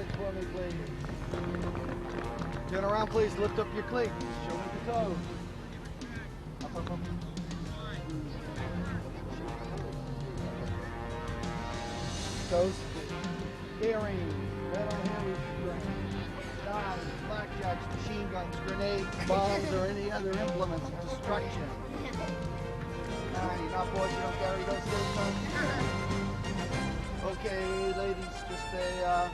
cards for me, please. Turn around, please. Lift up your cleats. Show me the toes. Up, up, up. Toes. Earrings. Metal hair restraints. Knives, blackjacks, machine guns, grenades, bombs, or any other implements of destruction. You're not bored, you don't carry those things on? Okay, ladies, just a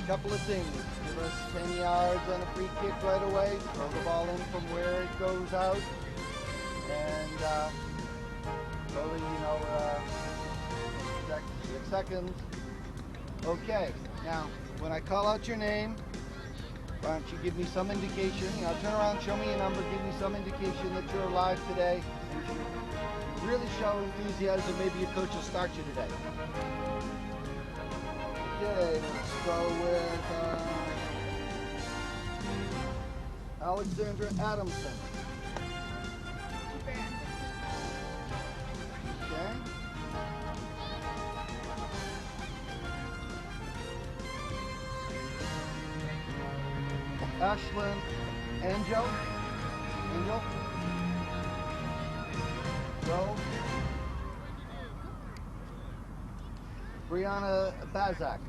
couple of things. Give us 10 yards on a free kick right away. Throw the ball in from where it goes out. And slowly, 6 seconds. Okay, now, when I call out your name, why don't you give me some indication? Turn around, show me a number, give me some indication that you're alive today. And you really show enthusiasm, maybe your coach will start you today. Okay, let's go with Alexandra Adamson. Okay. Ashlyn Angel. Go. Brianna Bazak.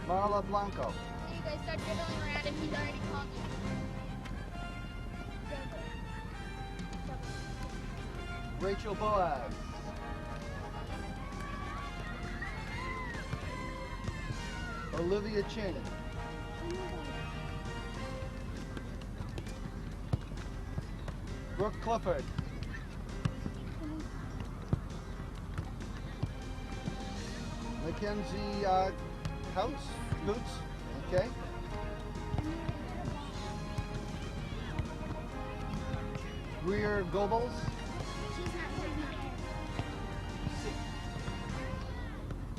Marla Blanco. You guys start dribbling around if he's already called you. Rachel Boaz. Olivia Chin. Brooke Clifford. Mackenzie Coates. Okay. Greer Goebbels.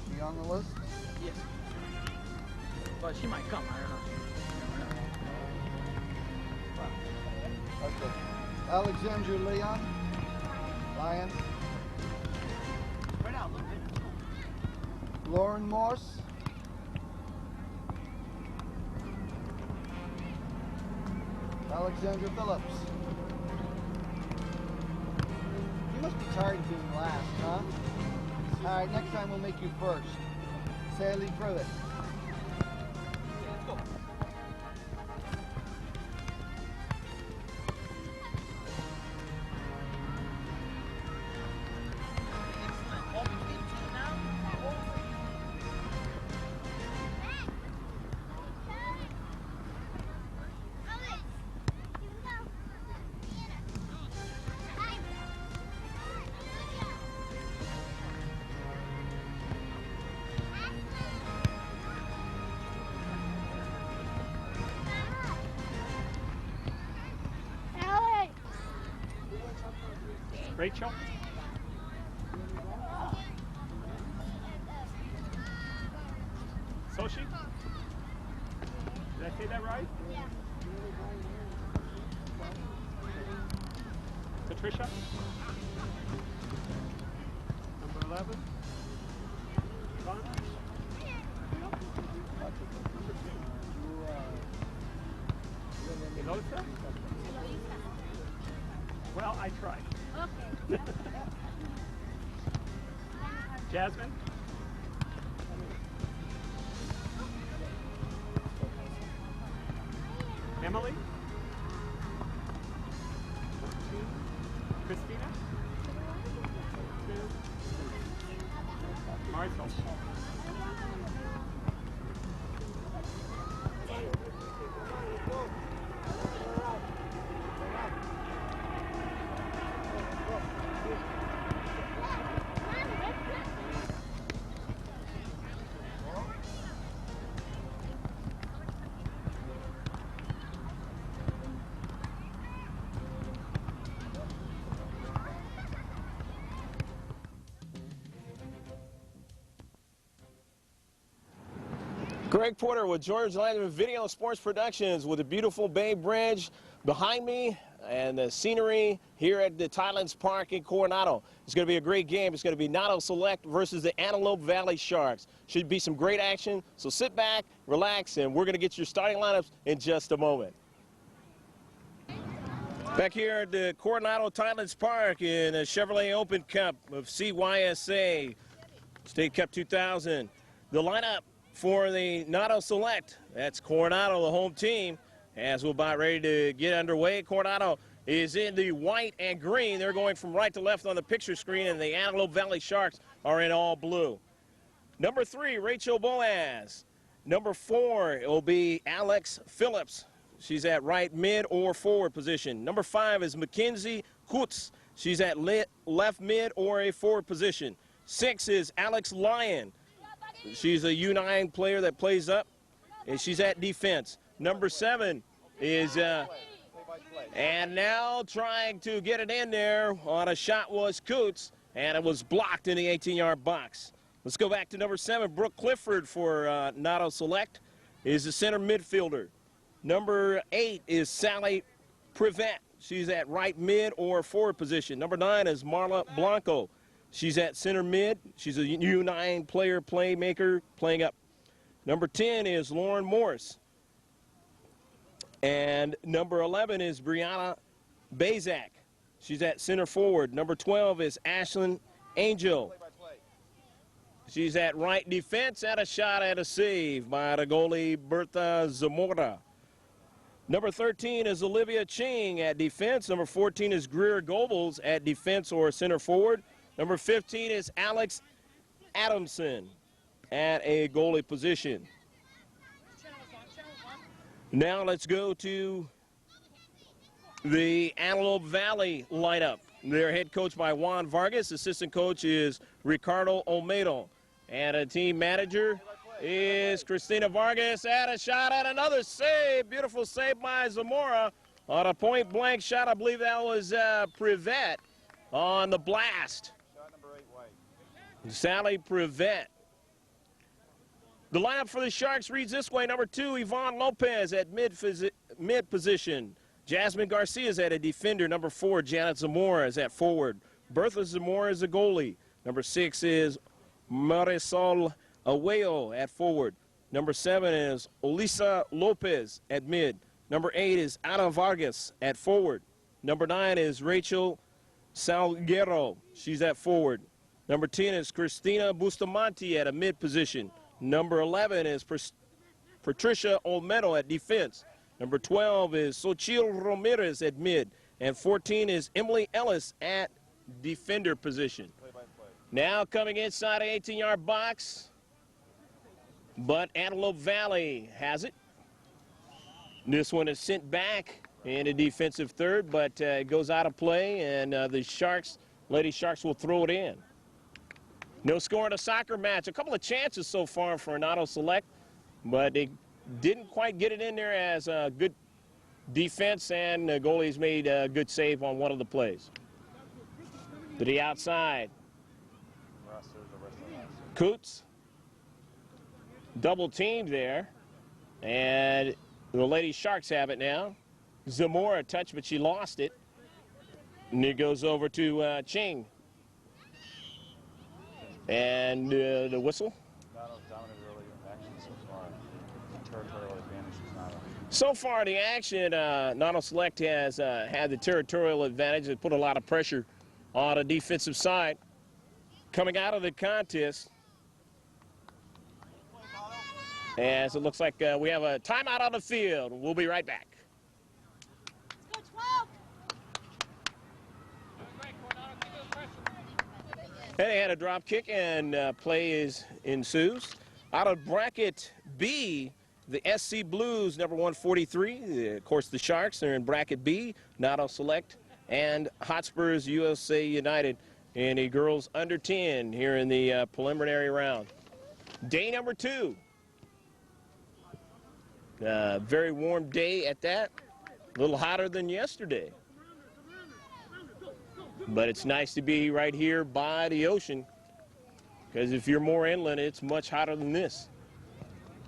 She on the list? Yes. But she might come, I don't know. Okay. Alexandra Lyon. Right out, look. Lauren Morse. Alexandra Phillips. You must be tired of being last, huh? All right, next time we'll make you first. Sally Pruitt. Rachel? Soshi? Did I say that right? Yeah. Patricia? Number 11? Ron? Elosa? Well, I tried. Okay. Jasmine? Emily? Christina? Marcel? Greg Porter with George Landerman Video and Sports Productions with a beautiful Bay Bridge behind me. and the scenery here at the Thailand's Park in Coronado. It's going to be a great game. It's going to be Nado Select versus the Antelope Valley Sharks. Should be some great action, so sit back, relax, and we're going to get your starting lineups in just a moment. Back here at the Coronado Thailand's Park in the Chevrolet Open Cup of CYSA State Cup 2000. The lineup for the Nado Select, that's Coronado, the home team, as we're about ready to get underway. Coronado is in the white and green. They're going from right to left on the picture screen, and the Antelope Valley Sharks are in all blue. Number 3, Rachel Boaz. Number 4 will be Alex Phillips. She's at right mid or forward position. Number 5 is Mackenzie Kutz. She's at left mid or a forward position. 6 is Alex Lyon. She's a U9 player that plays up, and she's at defense. Number 7 is, and now trying to get it in there on a shot was Coots, and it was blocked in the 18-yard box. Let's go back to number 7. Brooke Clifford for Nado Select is the center midfielder. Number 8 is Sally Privet. She's at right mid or forward position. Number 9 is Marla Blanco. She's at center mid. She's a U9 player, playmaker, playing up. Number 10 is Lauren Morris. And number 11 is Brianna Bazak. She's at center forward. Number 12 is Ashlyn Angel. She's at right defense, and a shot and a save by the goalie Bertha Zamora. Number 13 is Olivia Ching at defense. Number 14 is Greer Goebbels at defense or center forward. Number 15 is Alex Adamson at a goalie position. Now let's go to the Antelope Valley lineup. They're head coach by Juan Vargas. Assistant coach is Ricardo Olmedo. And a team manager is Christina Vargas. And a shot and another save. Beautiful save by Zamora on a point-blank shot. I believe that was Privet on the blast. Sally Privet. The lineup for the Sharks reads this way. Number 2, Yvonne Lopez at mid position. Jasmine Garcia is at a defender. Number 4, Janet Zamora is at forward. Bertha Zamora is a goalie. Number 6 is Marisol Aweo at forward. Number 7 is Olisa Lopez at mid. Number 8 is Ana Vargas at forward. Number 9 is Rachel Salguero. She's at forward. Number 10 is Christina Bustamante at a mid position. Number 11 is Patricia Olmedo at defense. Number 12 is Xochitl Ramirez at mid. And 14 is Emily Ellis at defender position. Now coming inside an 18-yard box, but Antelope Valley has it. This one is sent back in a defensive third, but it goes out of play, and the Sharks, Lady Sharks, will throw it in. No score in a soccer match. A couple of chances so far for Nado Select, but they didn't quite get it in there as a good defense, and the goalie's made a good save on one of the plays. To the outside. Coots. Double teamed there, and the Lady Sharks have it now. Zamora touched, but she lost it. And it goes over to Ching. And the whistle. Nado's dominated early action so far. Territorial advantage is Nado. So far, the action, Nado Select has had the territorial advantage. It put a lot of pressure on the defensive side. Coming out of the contest, as it looks like we have a timeout on the field. We'll be right back. And they had a drop kick, and play ensues. Out of bracket B, the SC Blues, number 143. Of course, the Sharks are in bracket B. Nado Select and Hotspurs USA United in the girls under 10 here in the preliminary round. Day number 2. Very warm day at that. A little hotter than yesterday. But it's nice to be right here by the ocean, because if you're more inland, it's much hotter than this.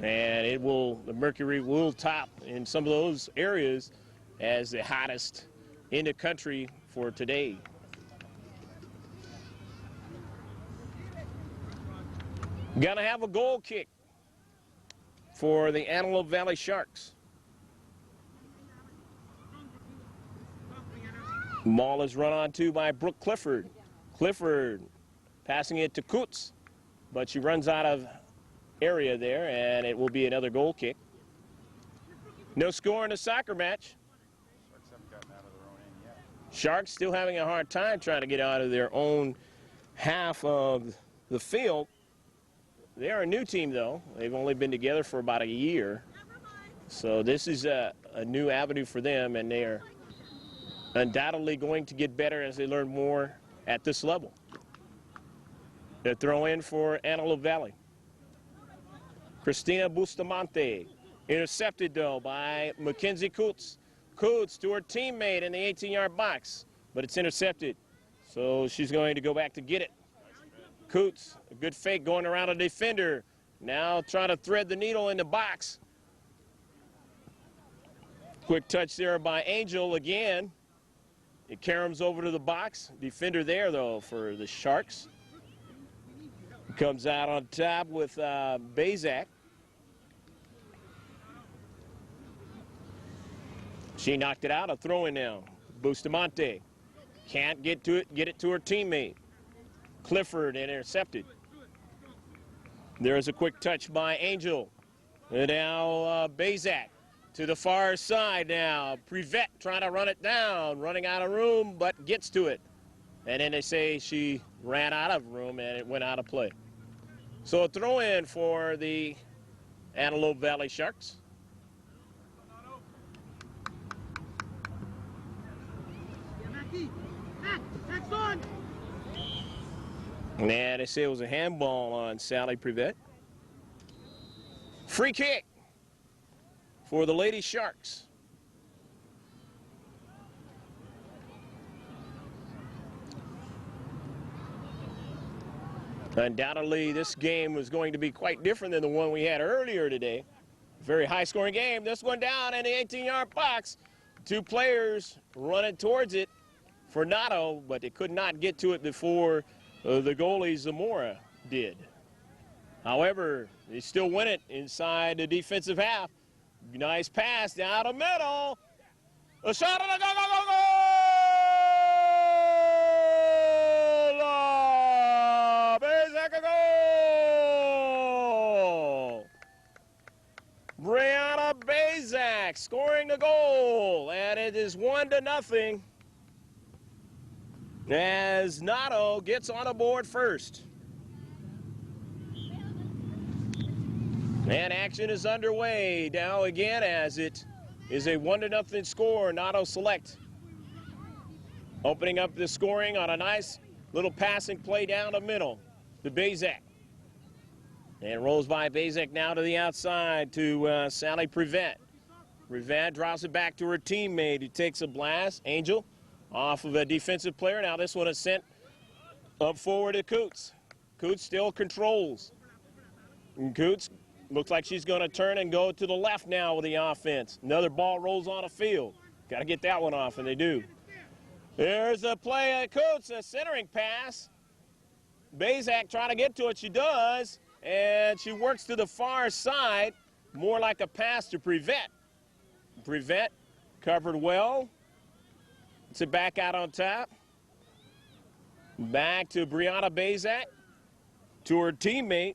And the mercury will top in some of those areas as the hottest in the country for today. Gonna have a goal kick for the Antelope Valley Sharks. Ball is run on to by Brooke Clifford. Clifford passing it to Coots, but she runs out of area there, and it will be another goal kick. No score in the soccer match. Sharks haven't gotten out of their own end yet. Sharks still having a hard time trying to get out of their own half of the field. They are a new team, though. They've only been together for about a year. So this is a new avenue for them, and they are undoubtedly going to get better as they learn more at this level. The throw in for Antelope Valley. Christina Bustamante, intercepted though by Mackenzie Coots. Coots to her teammate in the 18-yard box, but it's intercepted. So she's going to go back to get it. Coots, a good fake going around a defender. Now trying to thread the needle in the box. Quick touch there by Angel again. It caroms over to the box. Defender there, though, for the Sharks. Comes out on top with Bazak. She knocked it out. A throw in now. Bustamante can't get to it. Get it to her teammate. Clifford intercepted. There's a quick touch by Angel. And now Bazak. To the far side now. Privet trying to run it down. Running out of room, but gets to it. And then they say she ran out of room and it went out of play. So a throw in for the Antelope Valley Sharks. And they say it was a handball on Sally Privet. Free kick for the Lady Sharks. Undoubtedly, this game was going to be quite different than the one we had earlier today. Very high-scoring game. This one down in the 18-yard box. Two players running towards it for Nado, but they could not get to it before the goalie Zamora did. However, they still win it inside the defensive half. Nice pass down the middle. A shot and a go, go, go, go! Bezek a goal! Brianna Bazak scoring the goal, and it is 1-0 as Nado gets on the board first. And action is underway now again as it is a 1-0 score. Nado Select opening up the scoring on a nice little passing play down the middle to Bazak. And rolls by Bazak now to the outside to Sally Privet. Privet drops it back to her teammate who takes a blast. Angel off of a defensive player. Now this one is sent up forward to Coots. Coots still controls. And Coots looks like she's going to turn and go to the left now with the offense. Another ball rolls on the field. Got to get that one off, and they do. There's a play at Coots, a centering pass. Bazak trying to get to it. She does, and she works to the far side, more like a pass to Privet. Privet covered well. It's it back out on top. Back to Brianna Bazak, to her teammate.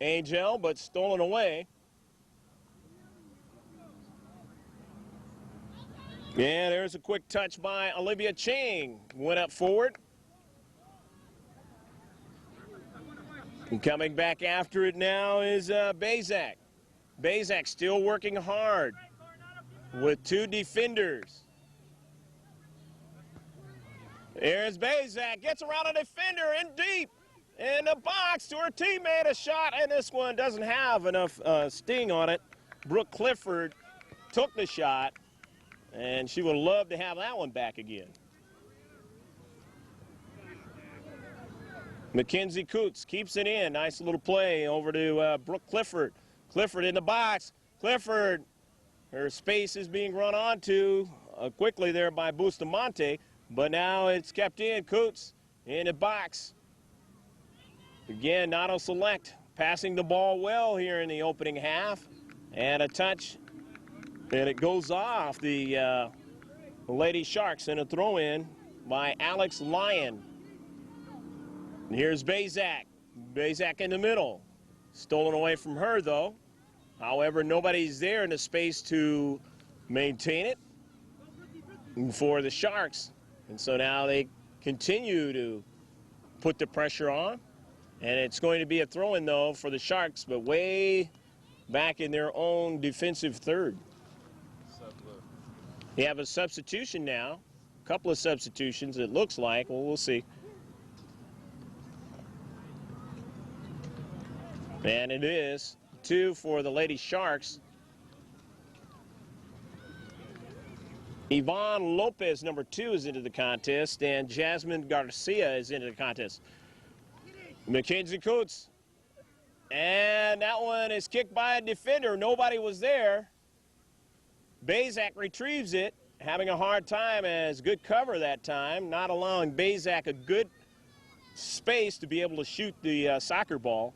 Angel, but stolen away. And there's a quick touch by Olivia Ching. Went up forward. And coming back after it now is Bazak. Bazak still working hard with two defenders. There's Bazak, gets around a defender in deep. In the box to her teammate, a shot, and this one doesn't have enough sting on it. Brooke Clifford took the shot, and she would love to have that one back again. Mackenzie Coots keeps it in. Nice little play over to Brooke Clifford. Clifford in the box. Clifford, her space is being run onto quickly there by Bustamante, but now it's kept in. Coots in the box. Again, Nado Select passing the ball well here in the opening half. And a touch, and it goes off the Lady Sharks, and a throw-in by Alex Lyon. And here's Bazak. Bazak in the middle. Stolen away from her, though. However, nobody's there in the space to maintain it for the Sharks. And so now they continue to put the pressure on. And it's going to be a throw-in, though, for the Sharks, but way back in their own defensive third. You have a substitution now. A couple of substitutions, it looks like. Well, we'll see. And it is 2 for the Lady Sharks. Yvonne Lopez, number 2, is into the contest, and Jasmine Garcia is into the contest. Mackenzie Coots. And that one is kicked by a defender. Nobody was there. Bazak retrieves it, having a hard time as good cover that time, not allowing Bazak a good space to be able to shoot the soccer ball.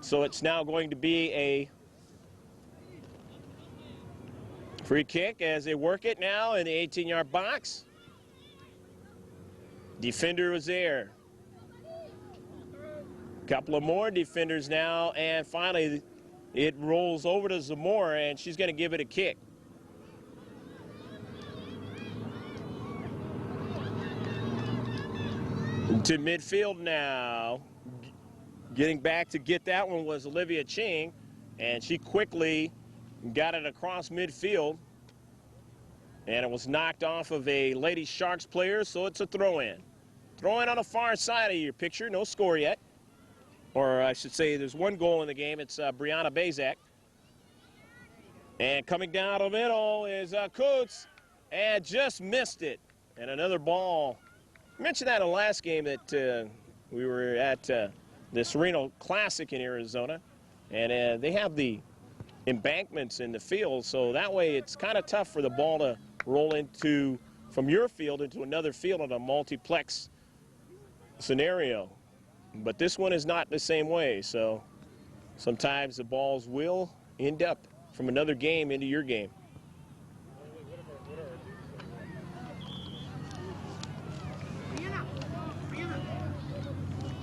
So it's now going to be a free kick as they work it now in the 18-yard box. Defender was there. Couple of more defenders now, and finally it rolls over to Zamora, and she's going to give it a kick. To midfield now. Getting back to get that one was Olivia Ching, and she quickly got it across midfield, and it was knocked off of a Lady Sharks player, so it's a throw-in. Throw-in on the far side of your picture, no score yet. Or I should say there's one goal in the game. It's Brianna Bazak. And coming down the middle is Coots, and just missed it. And another ball. I mentioned that in the last game that we were at the Sereno Classic in Arizona. And they have the embankments in the field, so that way it's kind of tough for the ball to roll into from your field into another field in a multiplex scenario. But this one is not the same way, so sometimes the balls will end up from another game into your game.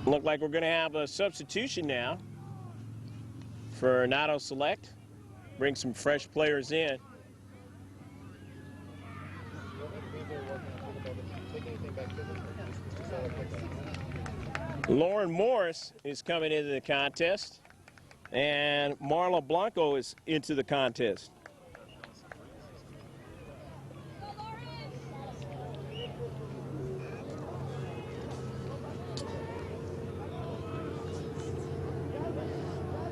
Look like we're going to have a substitution now for Nado Select. Bring some fresh players in. Lauren Morris is coming into the contest, and Marla Blanco is into the contest.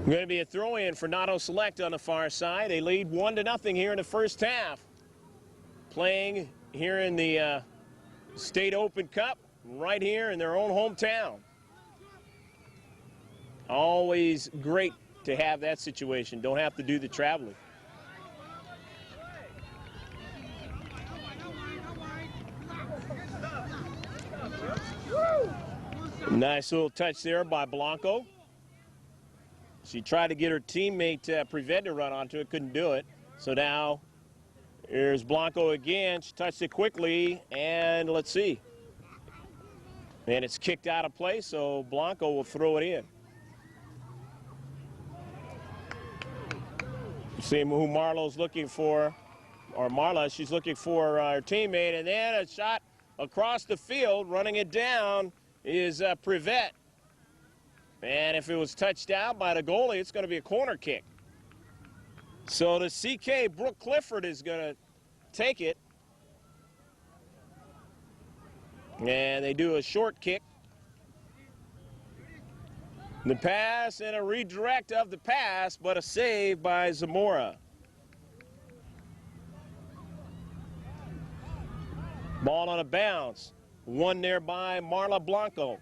Going to be a throw-in for Nado Select on the far side. They lead 1-0 here in the first half. Playing here in the State Open Cup, right here in their own hometown. Always great to have that situation. Don't have to do the traveling. Nice little touch there by Blanco. She tried to get her teammate Prevent to run onto it, couldn't do it. So now here's Blanco again. She touched it quickly, and let's see. And it's kicked out of play, so Blanco will throw it in. See who Marlo's looking for, or Marla, she's looking for her teammate, and then a shot across the field, running it down is Prevent. And if it was touched out by the goalie, it's going to be a corner kick. So the CK, Brooke Clifford, is going to take it. And they do a short kick. The pass and a redirect of the pass, but a save by Zamora. Ball on a bounce. One there by Marla Blanco.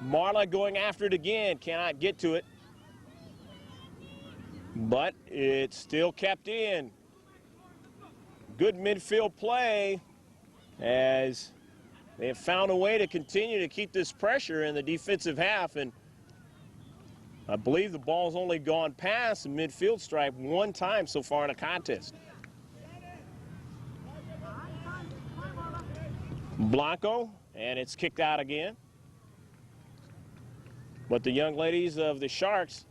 Marla going after it again, cannot get to it. But it's still kept in. good midfield play as they have found a way to continue to keep this pressure in the defensive half. And I believe the ball's only gone past the midfield stripe one time so far in a contest. Blanco, and it's kicked out again. But the young ladies of the Sharks,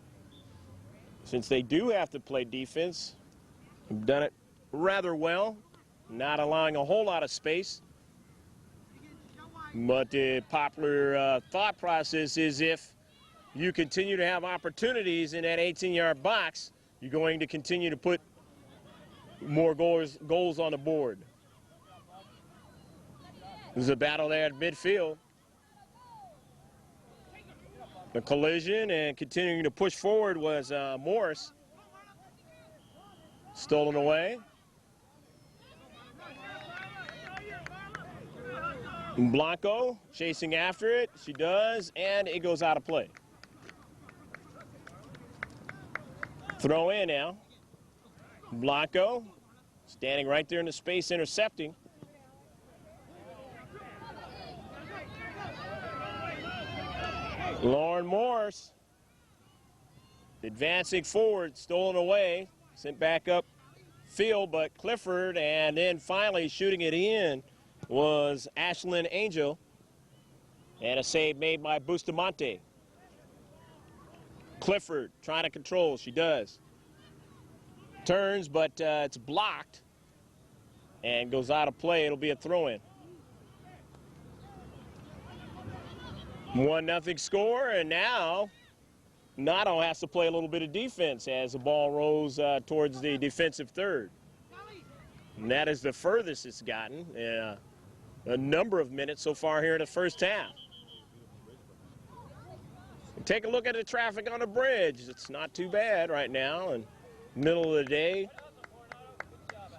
since they do have to play defense, have done it rather well, not allowing a whole lot of space. But the popular thought process is if you continue to have opportunities in that 18-yard box, you're going to continue to put more goals on the board. There's a battle there at midfield. The collision and continuing to push forward was Morris. Stolen away. Blanco chasing after it. She does, and it goes out of play. Throw in now. Blanco standing right there in the space intercepting. Lauren Morris advancing forward, stolen away, sent back up field, but Clifford, and then finally shooting it in was Ashlyn Angel, and a save made by Bustamante. Clifford trying to control, she does. Turns, but it's blocked and goes out of play. It'll be a throw-in. 1-0 score, and now Nado has to play a little bit of defense as the ball rolls towards the defensive third. And that is the furthest it's gotten a number of minutes so far here in the first half. Take a look at the traffic on the bridge. It's not too bad right now, and middle of the day.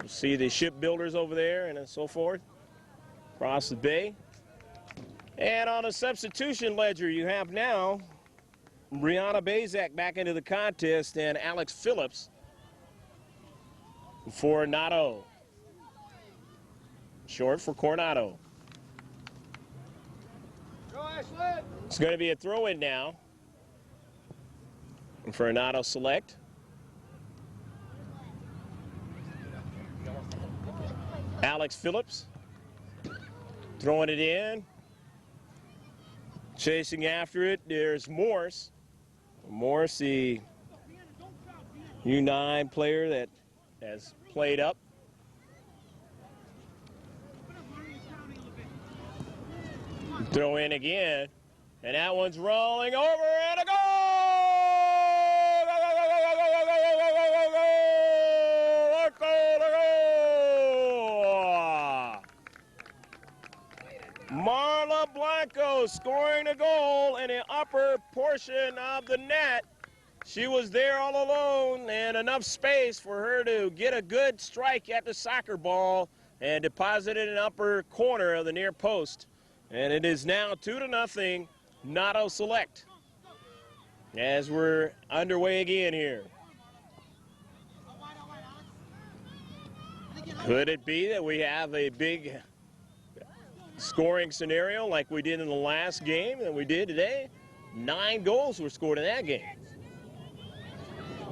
You see the shipbuilders over there and so forth across the bay. And on a substitution ledger, you have now Brianna Bazak back into the contest and Alex Phillips for Nado. Short for Coronado. It's going to be a throw-in now for Nado Select. Alex Phillips throwing it in. Chasing after it, there's Morse. Morse, the U9 player that has played up. Throw in again, and that one's rolling over, and a goal! Marla Blanco scoring a goal in the upper portion of the net. She was there all alone and enough space for her to get a good strike at the soccer ball and deposit it in the upper corner of the near post. And it is now 2-0, Nado Select, as we're underway again here. Could it be that we have a big scoring scenario like we did in the last game that we did today? 9 goals were scored in that game.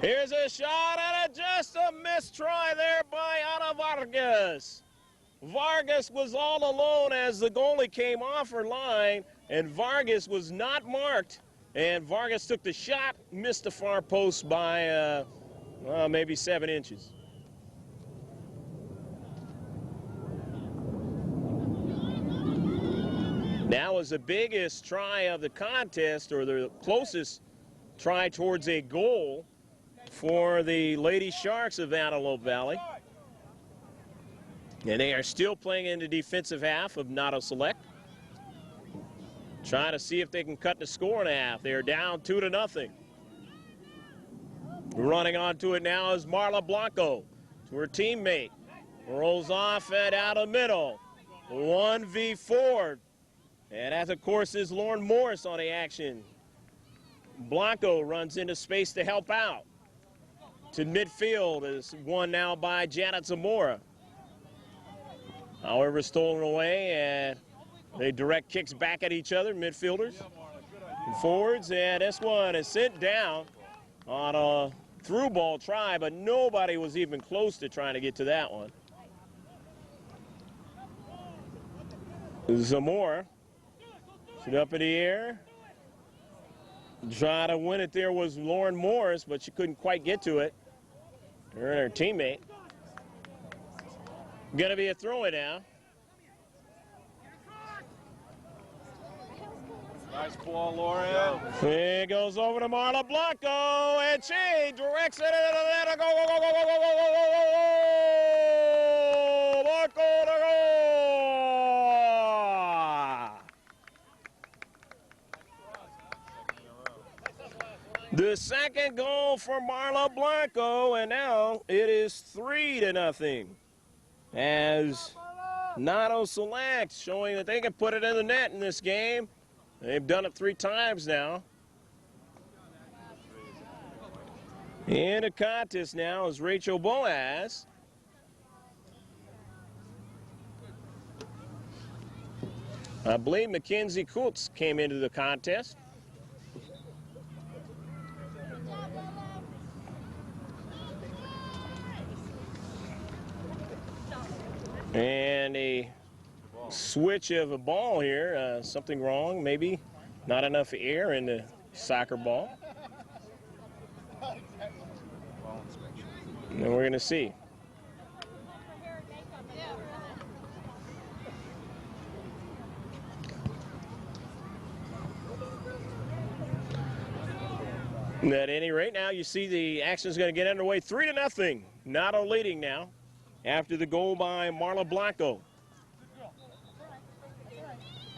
Here's a shot and just a missed try there by Ana Vargas. Vargas was all alone as the goalie came off her line, and Vargas was not marked. And Vargas took the shot, missed the far post by maybe 7 inches. That was the biggest try of the contest, or the closest try towards a goal for the Lady Sharks of Antelope Valley. And they are still playing in the defensive half of Nado Select, trying to see if they can cut the score in half. They are down 2-0. Running onto it now is Marla Blanco to her teammate. Rolls off and out of middle. 1v4. And that, of course, is Lauren Morris on the action. Blanco runs into space to help out. To midfield is won now by Janet Zamora. However, stolen away, and they direct kicks back at each other, midfielders and forwards, and this one is sent down on a through ball try, but nobody was even close to trying to get to that one. Zamora, shoot up in the air. Trying to win it there was Lauren Morris, but she couldn't quite get to it. Her and her teammate. Gonna be a throw-in now. Nice ball, Lauren. It goes over to Marla Blanco, and she directs it into the net. Go, go, go, go, go, go, go, go, go, go, go! Blanco to go! The second goal for Marla Blanco, and now it is 3-0. As Nado selects, showing that they can put it in the net in this game. They've done it 3 times now. In the contest now is Rachel Boaz. I believe Mackenzie Coates came into the contest. And a switch of a ball here. Something wrong, maybe. Not enough air in the soccer ball. And we're going to see. At any rate, now you see the action is going to get underway. 3-0. Nado leading now after the goal by Marla Blanco.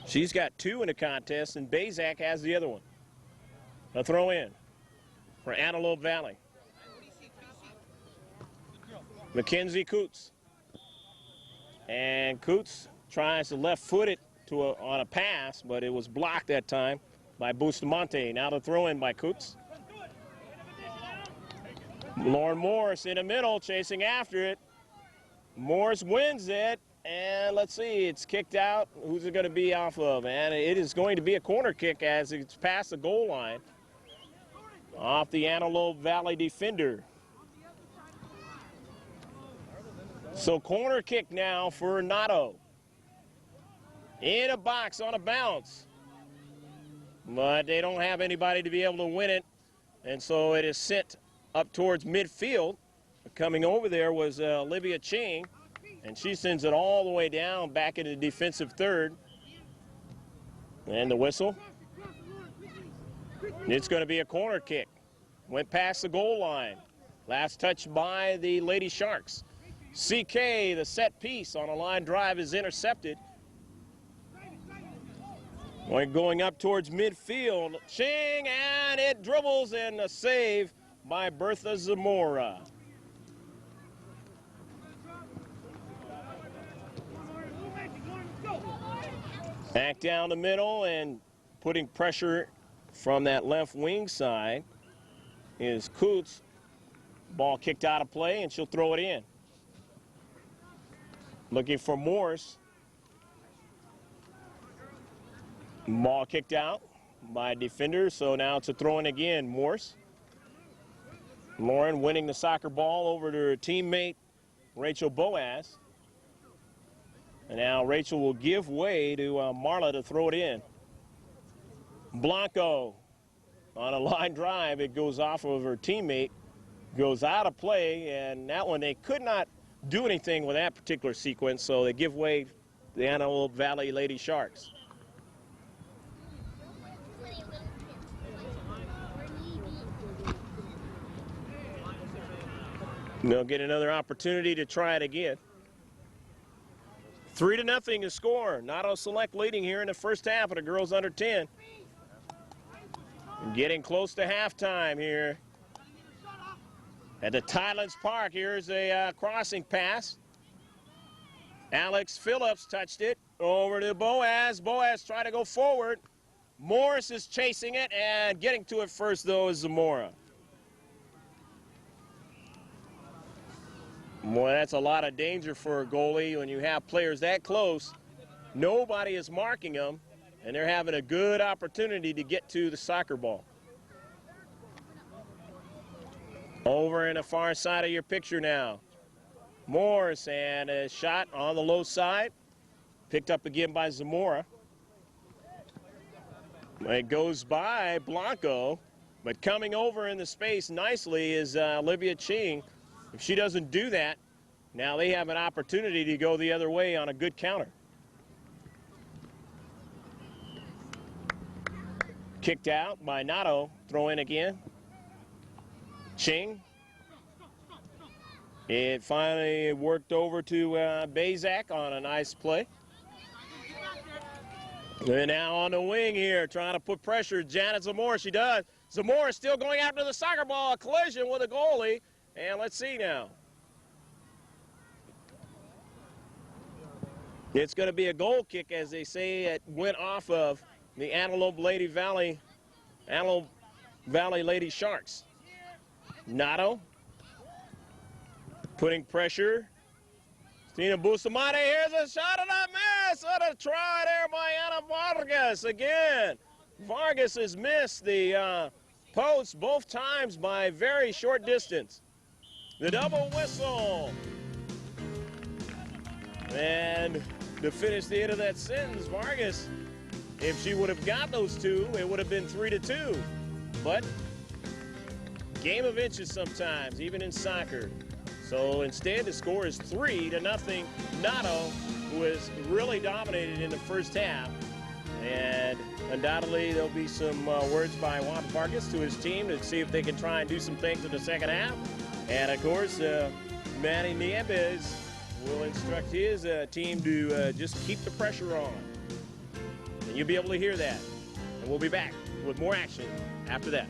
She's got 2 in the contest, and Bazak has the other one. A throw in for Antelope Valley. Mackenzie Coots. And Coots tries to left foot it on a pass, but it was blocked that time by Bustamante. Now the throw in by Coots. Lauren Morris in the middle, chasing after it. Morris wins it. And let's see, it's kicked out. Who's it going to be off of? And it is going to be a corner kick as it's past the goal line. Off the Antelope Valley defender. So corner kick now for Nado. In a box on a bounce. But they don't have anybody to be able to win it. And so it is sent up towards midfield. Coming over there was Olivia Ching. And she sends it all the way down back into the defensive third. And the whistle. It's going to be a corner kick. Went past the goal line. Last touch by the Lady Sharks. CK, the set piece on a line drive, is intercepted. Going up towards midfield. Ching, and it dribbles, and a save by Bertha Zamora. Back down the middle and putting pressure from that left wing side is Coots. Ball kicked out of play, and she'll throw it in. Looking for Morse. Ball kicked out by a defender, so now it's a throw in again. Morse. Lauren winning the soccer ball over to her teammate, Rachel Boaz. And now Rachel will give way to Marla to throw it in. Blanco on a line drive. It goes off of her teammate. Goes out of play, and that one they could not do anything with that particular sequence, so they give way to the Antelope Valley Lady Sharks. They'll get another opportunity to try it again. 3-0 to score. Nado Select leading here in the first half of the girls under 10. Getting close to halftime here at the Tylands Park. Here's a crossing pass. Alex Phillips touched it over to Boaz. Boaz tried to go forward. Morris is chasing it, and getting to it first, though, is Zamora. Boy, that's a lot of danger for a goalie when you have players that close. Nobody is marking them, and they're having a good opportunity to get to the soccer ball. Over in the far side of your picture now. Morris, and a shot on the low side. Picked up again by Zamora. It goes by Blanco, but coming over in the space nicely is Olivia Ching. If she doesn't do that, now they have an opportunity to go the other way on a good counter. Kicked out by Nado. Throw in again. Ching. It finally worked over to Bazak on a nice play. They're now on the wing here, trying to put pressure. Janet Zamora, she does. Zamora still going after the soccer ball. A collision with a goalie. And let's see now. It's going to be a goal kick, as they say. It went off of the Antelope Valley Lady Sharks. Nado putting pressure. Stina Bustamante, here's a shot and a miss. What a try there by Ana Vargas again. Vargas has missed the post both times by a very short distance. The double whistle. And to finish the end of that sentence, Vargas, if she would have got those two, it would have been 3-2. But game of inches sometimes, even in soccer. So instead, the score is 3-0. Nado, who has really dominated in the first half. And undoubtedly, there'll be some words by Juan Vargas to his team to see if they can try and do some things in the second half. And of course, Manny Nieves will instruct his team to just keep the pressure on. And you'll be able to hear that. And we'll be back with more action after that.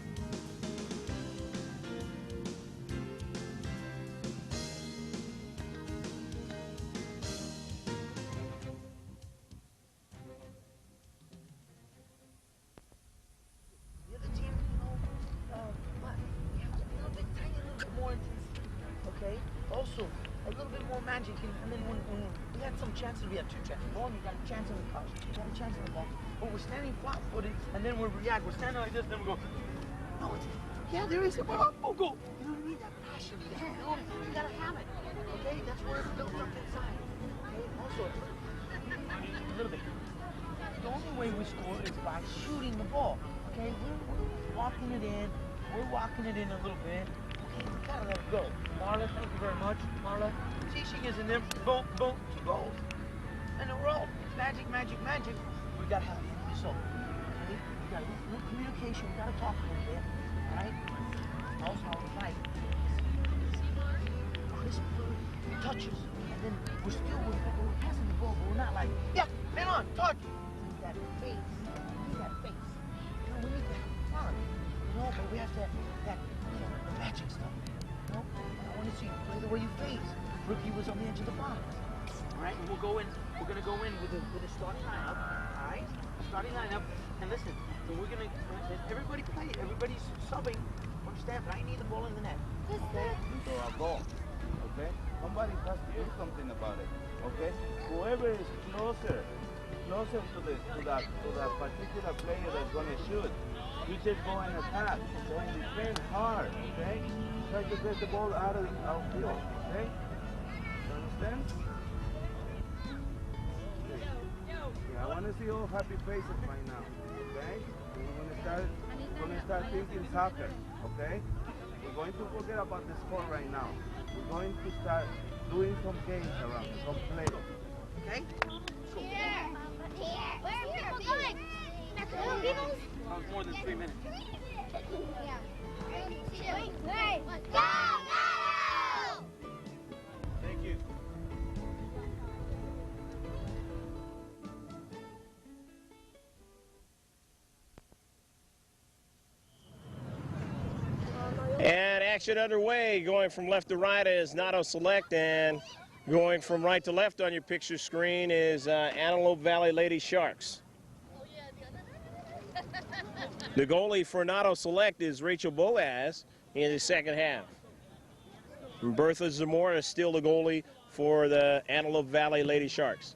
Also, a little bit more magic, and then when we had some chances, we had two chances. One, we got a chance on the couch, we got a chance on the ball, but we're standing flat-footed, and then we react. We're standing like this, then we go, no, yeah, there is a ball, go. You know what I mean? That passion, you gotta have it, okay? That's where it's built up inside, okay? Also, a little bit. The only way we score is by shooting the ball, okay? We're walking it in, a little bit. We gotta let it go. Marla, thank you very much. Marla, teaching is in there. Boom, boom, 2 goals. And a roll. Magic, magic, magic. We gotta have the result. Okay? We gotta have communication. We gotta talk a little bit. Alright? Also, I would like crisper touches. And then we're passing the ball, but we're not like, yeah, hang on, touch. We need that face. We need that face. You know, we need that fun. You know, but we have to have that, the magic stuff. You know? I want to see you play the way you face. Rookie was on the edge of the box. All right, and we'll go in. We're gonna go in with a starting lineup. All right, starting lineup. And listen, so we're gonna everybody play. Everybody's subbing. Understand? But I need the ball in the net. Okay. So a goal. Okay. Somebody has to do something about it. Okay. Whoever is closer to that particular player that's gonna shoot, you just go and attack. Go and defend hard. Okay. Try to get the ball out of field. Okay. You understand? Yeah, I want to see all happy faces right now, okay? We're going to start thinking soccer, okay? We're going to forget about the sport right now. We're going to start doing some games around, some play. Okay? Here! Where are people going? More than 3 minutes. Yeah. 3, 2, 1, go! Nado! Thank you. And action underway, going from left to right is Nado Select, and going from right to left on your picture screen is Antelope Valley Lady Sharks. The goalie for Nado Select is Rachel Boaz in the second half. Bertha Zamora is still the goalie for the Antelope Valley Lady Sharks.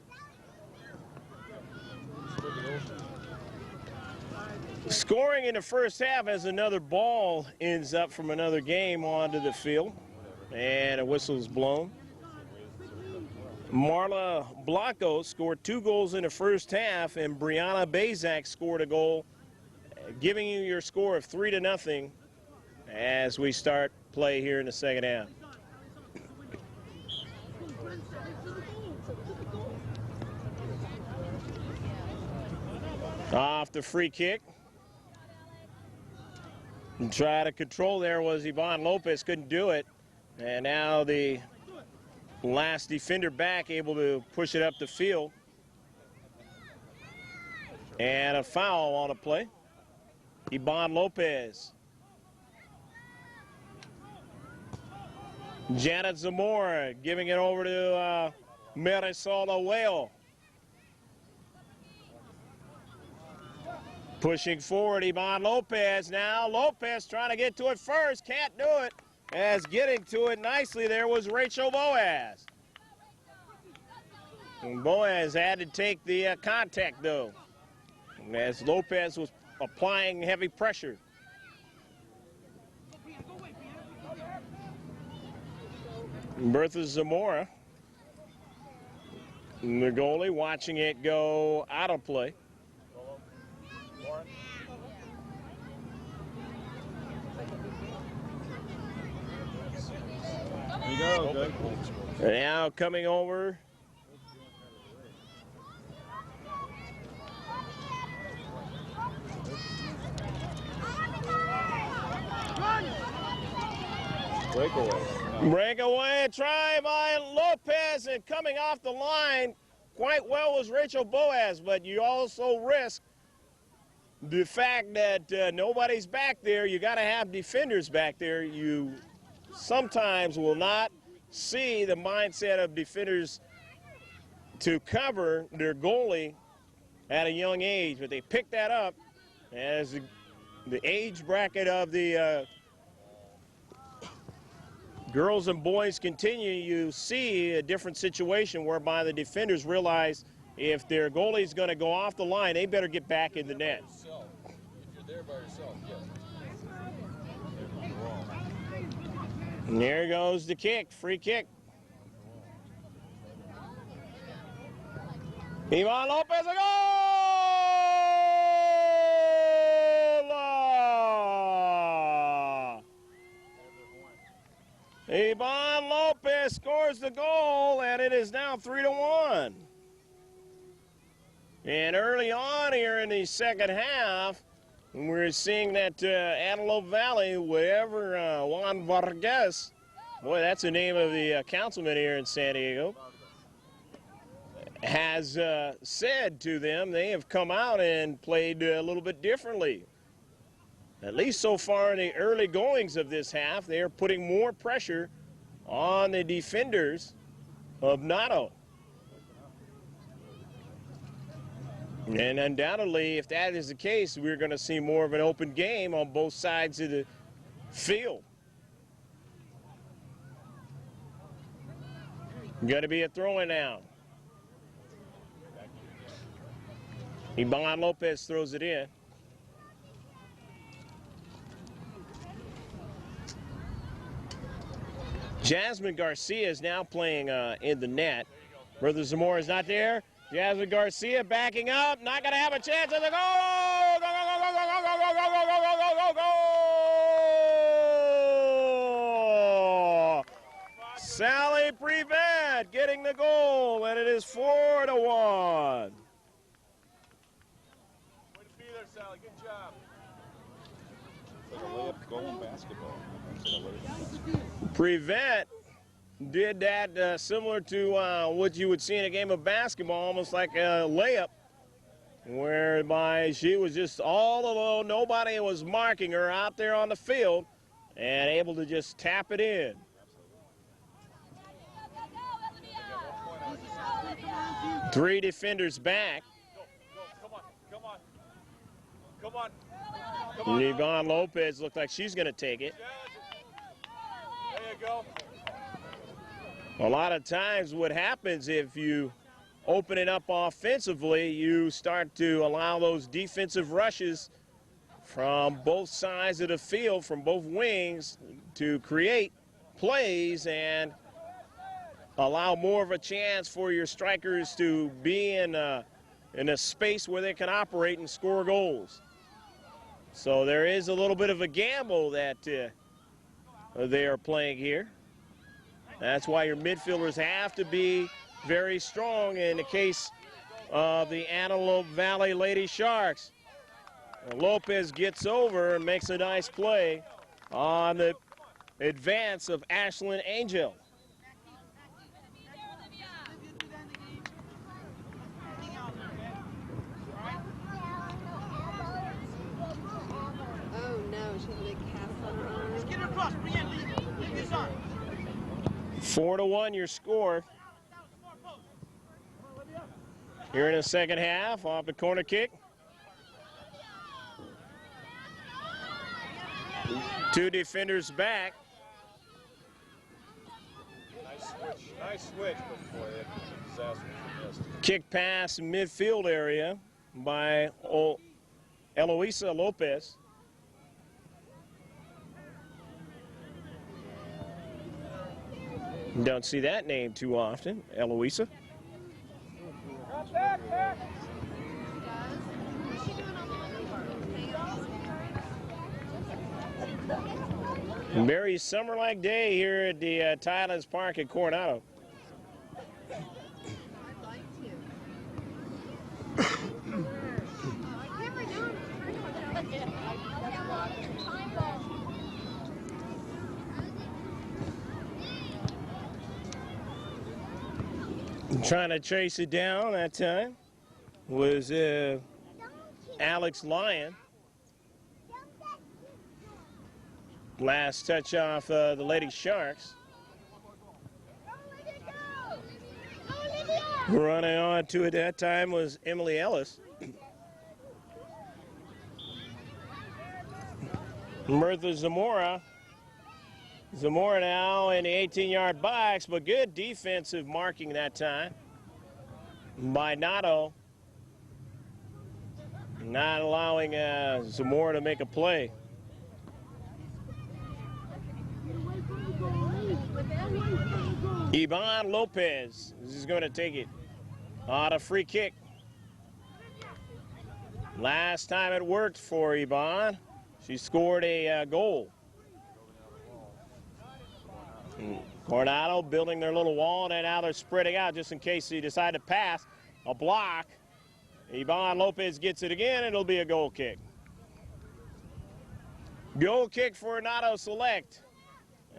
Scoring in the first half as another ball ends up from another game onto the field, and a whistle's blown. Marla Blanco scored 2 goals in the first half, and Brianna Bazak scored a goal, giving you your score of 3-0 as we start play here in the second half. Off the free kick. And try to control there was Yvonne Lopez, couldn't do it. And now the last defender back able to push it up the field. And a foul on a play. Yvonne Lopez. Janet Zamora giving it over to Marisol Aweo. Pushing forward, Yvonne Lopez now. Lopez trying to get to it first, can't do it. As getting to it nicely there was Rachel Boaz. And Boaz had to take the contact though, as Lopez was applying heavy pressure. Bertha Zamora, the goalie, watching it go out of play. There you go, good. Now coming over. Breakaway. Breakaway, try by Lopez, and coming off the line quite well was Rachel Boaz, but you also risk the fact that nobody's back there. You got to have defenders back there. You sometimes will not see the mindset of defenders to cover their goalie at a young age, but they pick that up as the age bracket of the girls and boys continue. You see a different situation whereby the defenders realize if their goalie is going to go off the line, they better get back in the net. If you're there by yourself, yes. And there goes the kick, free kick. Yvonne Lopez, a goal! Yvonne Lopez scores the goal, and it is now 3-1. And early on here in the second half, we're seeing that Antelope Valley, whatever Juan Vargas, boy, that's the name of the councilman here in San Diego, has said to them, they have come out and played a little bit differently. At least so far in the early goings of this half, they are putting more pressure on the defenders of Nado. And undoubtedly, if that is the case, we're going to see more of an open game on both sides of the field. Going to be a throw-in now. Yvonne Lopez throws it in. Jasmine Garcia is now playing in the net. Bertha Zamora is not there. Jasmine Garcia backing up, not going to have a chance at the goal! Go, go, go, go, go, go, go, go, go, go, go, go, go! Sally Prevent getting the goal, and it is 4-1. Way to be there, Sally. Good job. It's like a layup goal in basketball. Prevent did that similar to what you would see in a game of basketball, almost like a layup, whereby she was just all alone. Nobody was marking her out there on the field and able to just tap it in. Three defenders back. Come on, come on. Come on. Come on. Yvonne Lopez looked like she's going to take it. There you go. A lot of times what happens if you open it up offensively, you start to allow those defensive rushes from both sides of the field, from both wings, to create plays and allow more of a chance for your strikers to be in a space where they can operate and score goals. So there is a little bit of a gamble that they are playing here. That's why your midfielders have to be very strong in the case of the Antelope Valley Lady Sharks. Lopez gets over and makes a nice play on the advance of Ashlyn Angel. Oh no, she's a big cast on her arm. Let's get her across. Brienne, leave this on. 4-1 your score. Here in the second half, off the corner kick. Two defenders back. Nice switch, but boy, that was a disaster. Kick pass midfield area by Eloisa Lopez. Don't see that name too often, Eloisa. Very summer-like day here at the Tyler's Park at Coronado. Trying to chase it down that time was Alex Lyon. Last touch off the Lady Sharks. Running on to it that time was Emily Ellis. Mirtha Zamora. Zamora now in the 18-yard box, but good defensive marking that time by Nado. Not allowing Zamora to make a play. Yvonne Lopez is going to take it on a free kick. Last time it worked for Yvonne, she scored a goal. Coronado building their little wall, and now they're spreading out just in case they decide to pass. A block. Yvonne Lopez gets it again, and it'll be a goal kick. Goal kick for Nado Select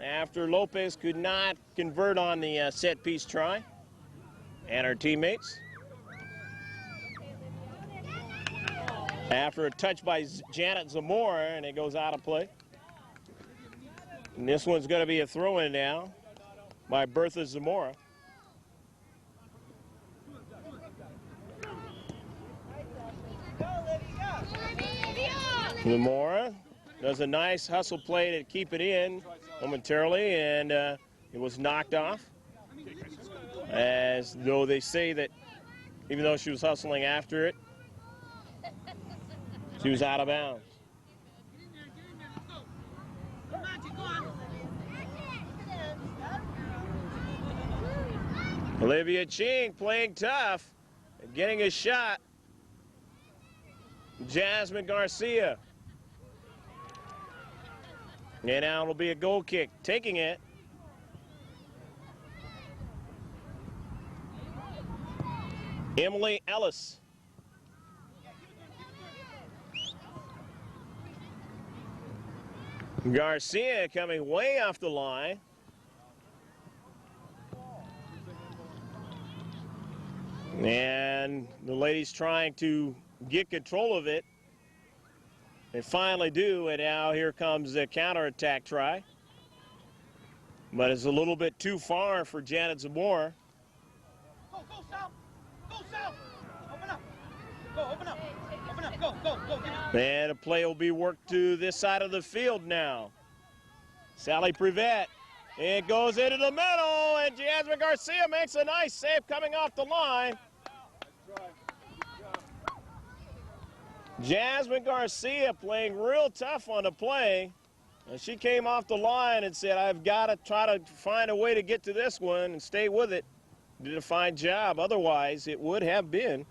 after Lopez could not convert on the set-piece try, and her teammates. After a touch by Janet Zamora, and it goes out of play. And this one's going to be a throw-in now by Bertha Zamora. Zamora does a nice hustle play to keep it in momentarily, and it was knocked off. As though they say that even though she was hustling after it, she was out of bounds. Olivia Ching playing tough and getting a shot. Jasmine Garcia. And now it'll be a goal kick. Taking it. Emily Ellis. Garcia coming way off the line. And the ladies trying to get control of it. They finally do, and now here comes the counterattack try. But it's a little bit too far for Janet Zamora. Go south! Go south! Open up! Go, open up! Open up! Go! Give it. And a play will be worked to this side of the field now. Sally Privet It goes into the middle, and Jasmine Garcia makes a nice save coming off the line. Jasmine Garcia playing real tough on the play. And she came off the line and said, I've got to try to find a way to get to this one and stay with it. Did a fine job. Otherwise, it would have been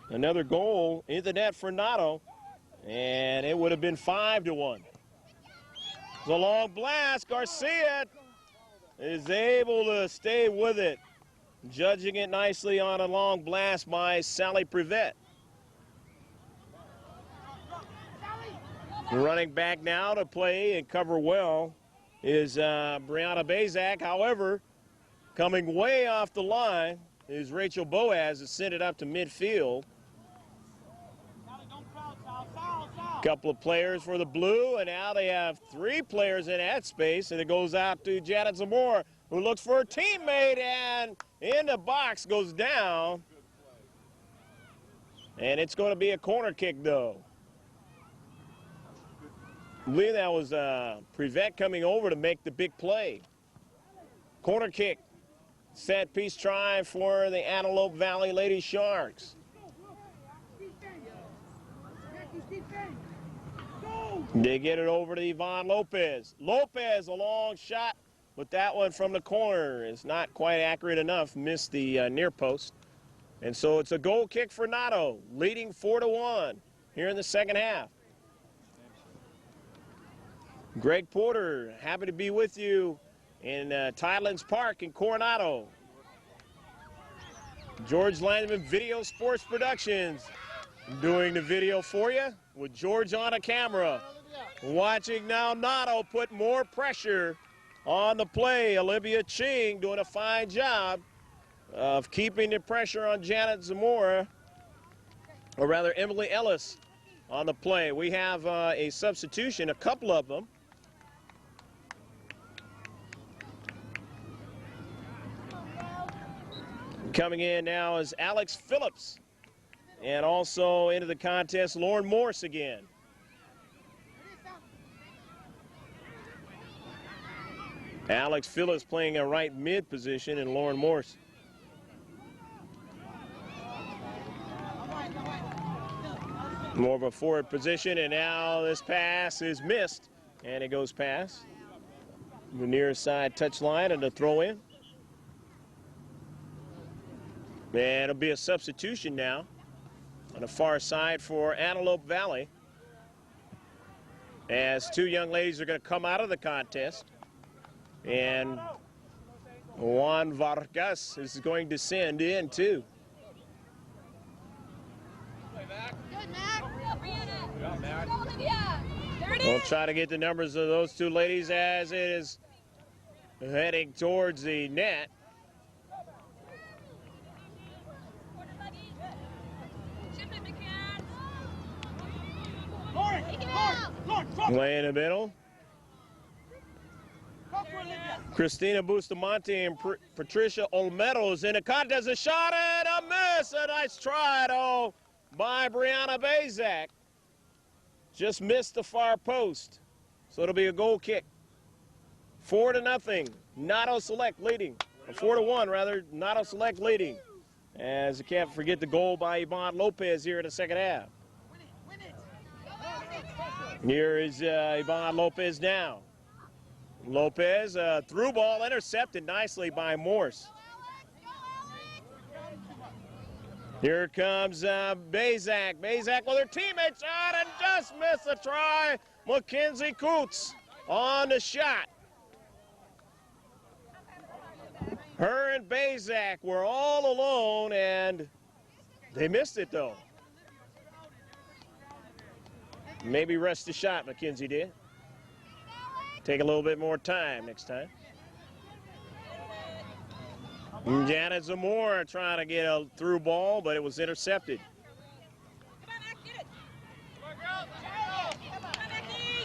another goal in the net for Nado, and it would have been 5-1. It's a long blast. Garcia is able to stay with it, judging it nicely on a long blast by Sally Privet. Running back now to play and cover well is Brianna Bazak. However, coming way off the line is Rachel Boaz to send it up to midfield. Couple of players for the blue, and now they have 3 players in that space, and it goes out to Janet Zamora, who looks for a teammate, and in the box goes down. And it's going to be a corner kick, though. I believe that was Privet coming over to make the big play. Corner kick. Set piece try for the Antelope Valley Lady Sharks. They get it over to Yvonne Lopez. Lopez, a long shot, but that one from the corner is not quite accurate enough. Missed the near post. And so it's a goal kick for Nado, leading 4-1 here in the second half. Greg Porter, happy to be with you in Tidelands Park in Coronado. George Landman Video Sports Productions doing the video for you with George on a camera. Watching now Nado put more pressure on the play. Olivia Ching doing a fine job of keeping the pressure on Janet Zamora, or rather Emily Ellis on the play. We have a substitution, a couple of them. Coming in now is Alex Phillips, and also into the contest, Lauren Morse again. Alex Phillips playing a right mid position, and Lauren Morse. More of a forward position, and now this pass is missed, and it goes past the near side touch line and the throw in. And it'll be a substitution now on the far side for Antelope Valley, as 2 young ladies are going to come out of the contest. And Juan Vargas is going to send in too. We'll try to get the numbers of those 2 ladies as it is heading towards the net. Play in the middle. Christina Bustamante and Patricia Olmedo is in the contest. A shot and a miss. A nice try, though, by Brianna Bazak. Just missed the far post. So it'll be a goal kick. 4-0. Nado Select leading. 4-1, rather. Nado Select leading. As you can't forget the goal by Yvonne Lopez here in the second half. Here is Yvonne Lopez now. Lopez, through ball intercepted nicely by Morse. Here comes Bazak. Bazak with her teammate shot and just missed the try. Mackenzie Coots on the shot. Her and Bazak were all alone, and they missed it, though. Maybe rest the shot, Mackenzie did. Take a little bit more time next time. Janet Zamora trying to get a through ball, but it was intercepted.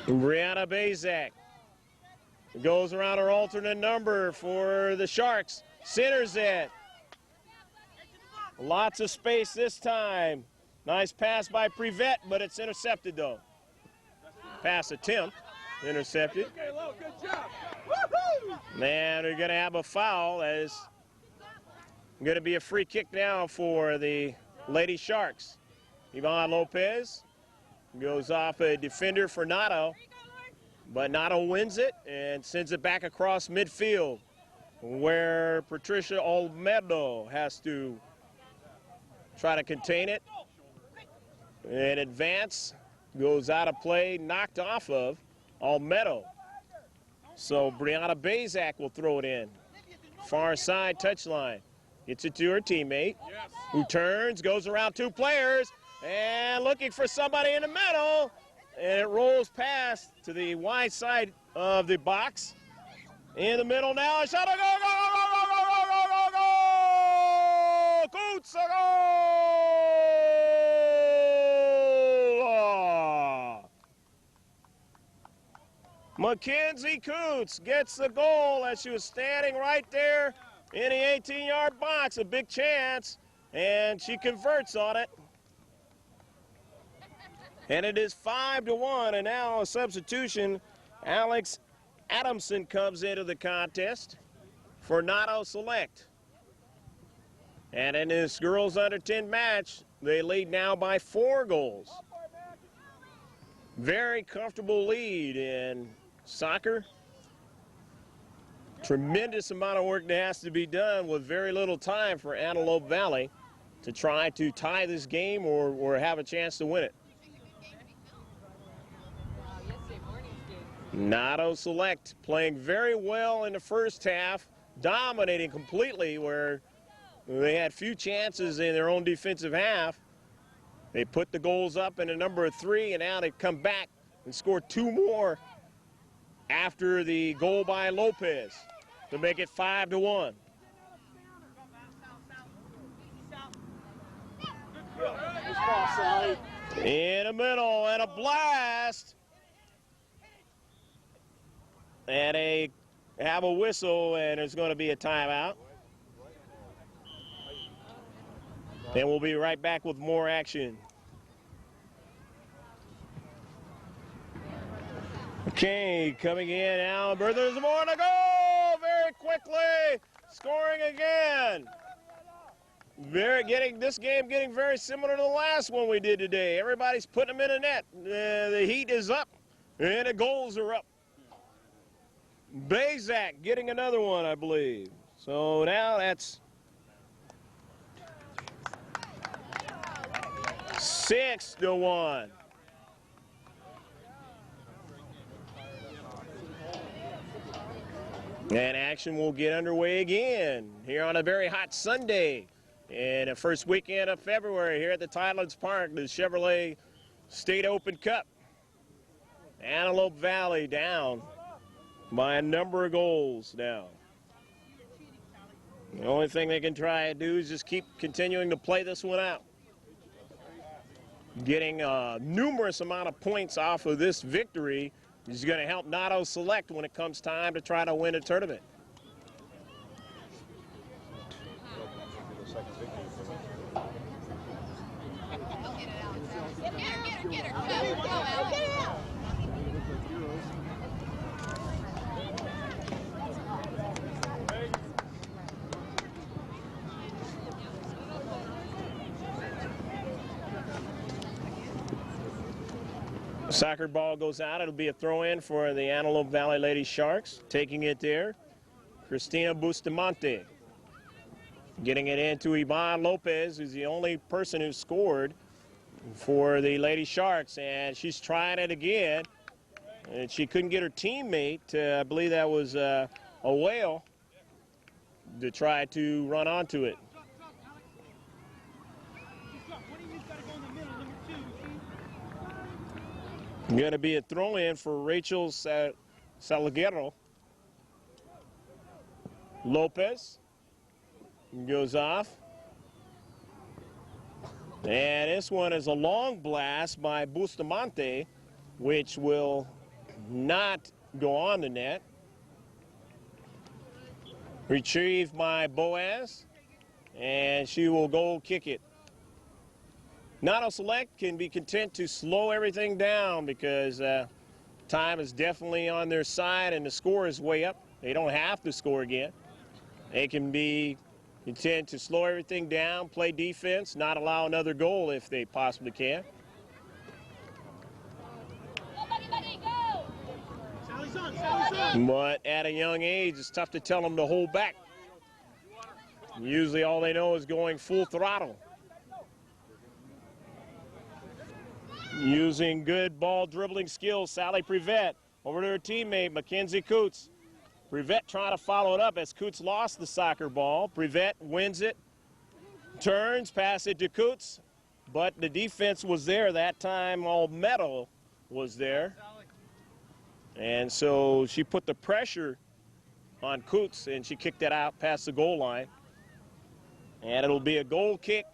Brianna Bazak goes around her alternate number for the Sharks. Centers it. Lots of space this time. Nice pass by Privet, but it's intercepted though. Pass attempt. intercepted. Okay, Lo, good job. And they're going to have a foul as going to be a free kick now for the Lady Sharks. Ivan Lopez goes off a defender for Nado, but Nado wins it and sends it back across midfield where Patricia Olmedo has to try to contain it. And advance goes out of play, knocked off of Olmedo. So Brianna Bazak will throw it in. Far side touchline. Gets it to her teammate, who turns, goes around two players, and looking for somebody in the middle. And it rolls past to the wide side of the box. In the middle now, a shot, a goal, goal! Coots, a goal! Mackenzie Coots gets the goal as she was standing right there in the 18-yard box. A big chance, and she converts on it. And it is 5-1, and now a substitution. Alex Adamson comes into the contest for Nado Select. And in this girls under 10 match, they lead now by 4 goals. Very comfortable lead in soccer. Tremendous amount of work that has to be done with very little time for Antelope Valley to try to tie this game or have a chance to win it. Nado Select playing very well in the first half, dominating completely where they had few chances in their own defensive half. They put the goals up in a number of 3, and now they've come back and scored 2 more after the goal by Lopez to make it 5-1. In the middle, and a blast. And have a whistle, and there's going to be a timeout. And we'll be right back with more action. Okay, coming in now, Bertha Zamora to go very quickly, scoring again. This game getting very similar to the last one we did today. Everybody's putting them in the net. The heat is up, and the goals are up. Bazak getting another one, I believe. So now that's 6-1. And action will get underway again here on a very hot Sunday in the first weekend of February here at the Tidelands Park, the Chevrolet State Open Cup. Antelope Valley down by a number of goals now. The only thing they can try to do is just keep continuing to play this one out. Getting a numerous amount of points off of this victory is going to help Nado Select when it comes time to try to win a tournament. Get her. Go, Alex. Get her out. Soccer ball goes out. It'll be a throw-in for the Antelope Valley Lady Sharks. Taking it there, Christina Bustamante. Getting it into Ivan Lopez, who's the only person who scored for the Lady Sharks. And she's trying it again. And she couldn't get her teammate, I believe that was a whale, to try to run onto it. Going to be a throw-in for Rachel Salguero. Lopez goes off. And this one is a long blast by Bustamante, which will not go on the net. Retrieved by Boaz, and she will goal kick it. Nado Select can be content to slow everything down because Time is definitely on their side, and the score is way up. They don't have to score again. They can be content to slow everything down, play defense, not allow another goal if they possibly can. But at a young age, it's tough to tell them to hold back. Usually all they know is going full throttle. Using good ball dribbling skills, Sally Prevette over to her teammate, Mackenzie Coots. Prevette trying to follow it up as Coots lost the soccer ball. Prevette wins it, turns, pass it to Coots, but the defense was there that time. All Meadow was there. And so she put the pressure on Coots, and she kicked it out past the goal line. And it'll be a goal kick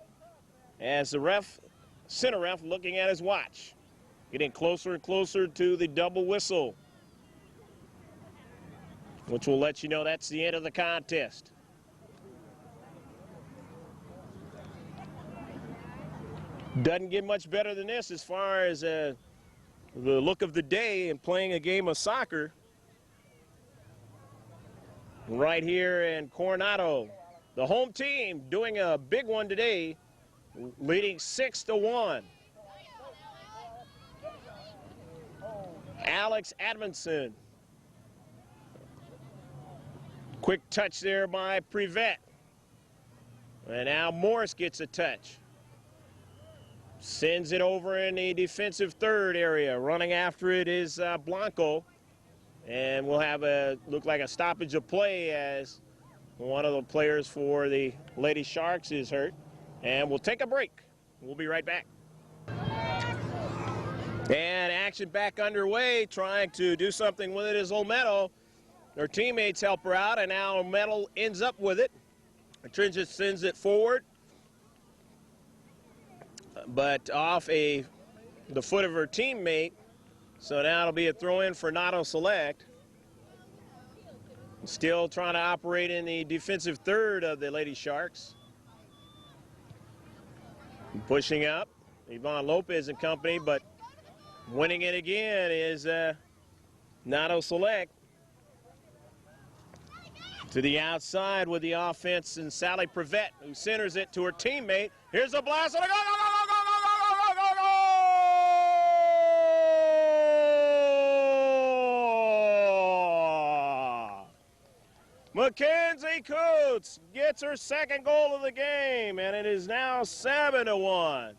as the ref, center ref, looking at his watch, getting closer and closer to the double whistle, which will let you know that's the end of the contest. Doesn't get much better than this as far as the look of the day and playing a game of soccer right here in Coronado. The home team doing a big one today, leading 6-1. Alex Admonson. Quick touch there by Prevette. And now Morris gets a touch. Sends it over in the defensive third area. Running after it is Blanco. And we'll have look like a stoppage of play as one of the players for the Lady Sharks is hurt. And we'll take a break. We'll be right back. And action back underway, trying to do something with it is Olmedo. Their teammates help her out, and now Olmedo ends up with it. Trinja sends it forward, but off the foot of her teammate. So now it'll be a throw-in for Nado Select. Still trying to operate in the defensive third of the Lady Sharks. Pushing up, Yvonne Lopez and company, but winning it again is Nado Select. To the outside with the offense and Sally Prevette, who centers it to her teammate. Here's a blast and a goal, goal, goal, goal, goal, goal, goal, goal! Mackenzie Coots gets her second goal of the game, and it is now 7-1.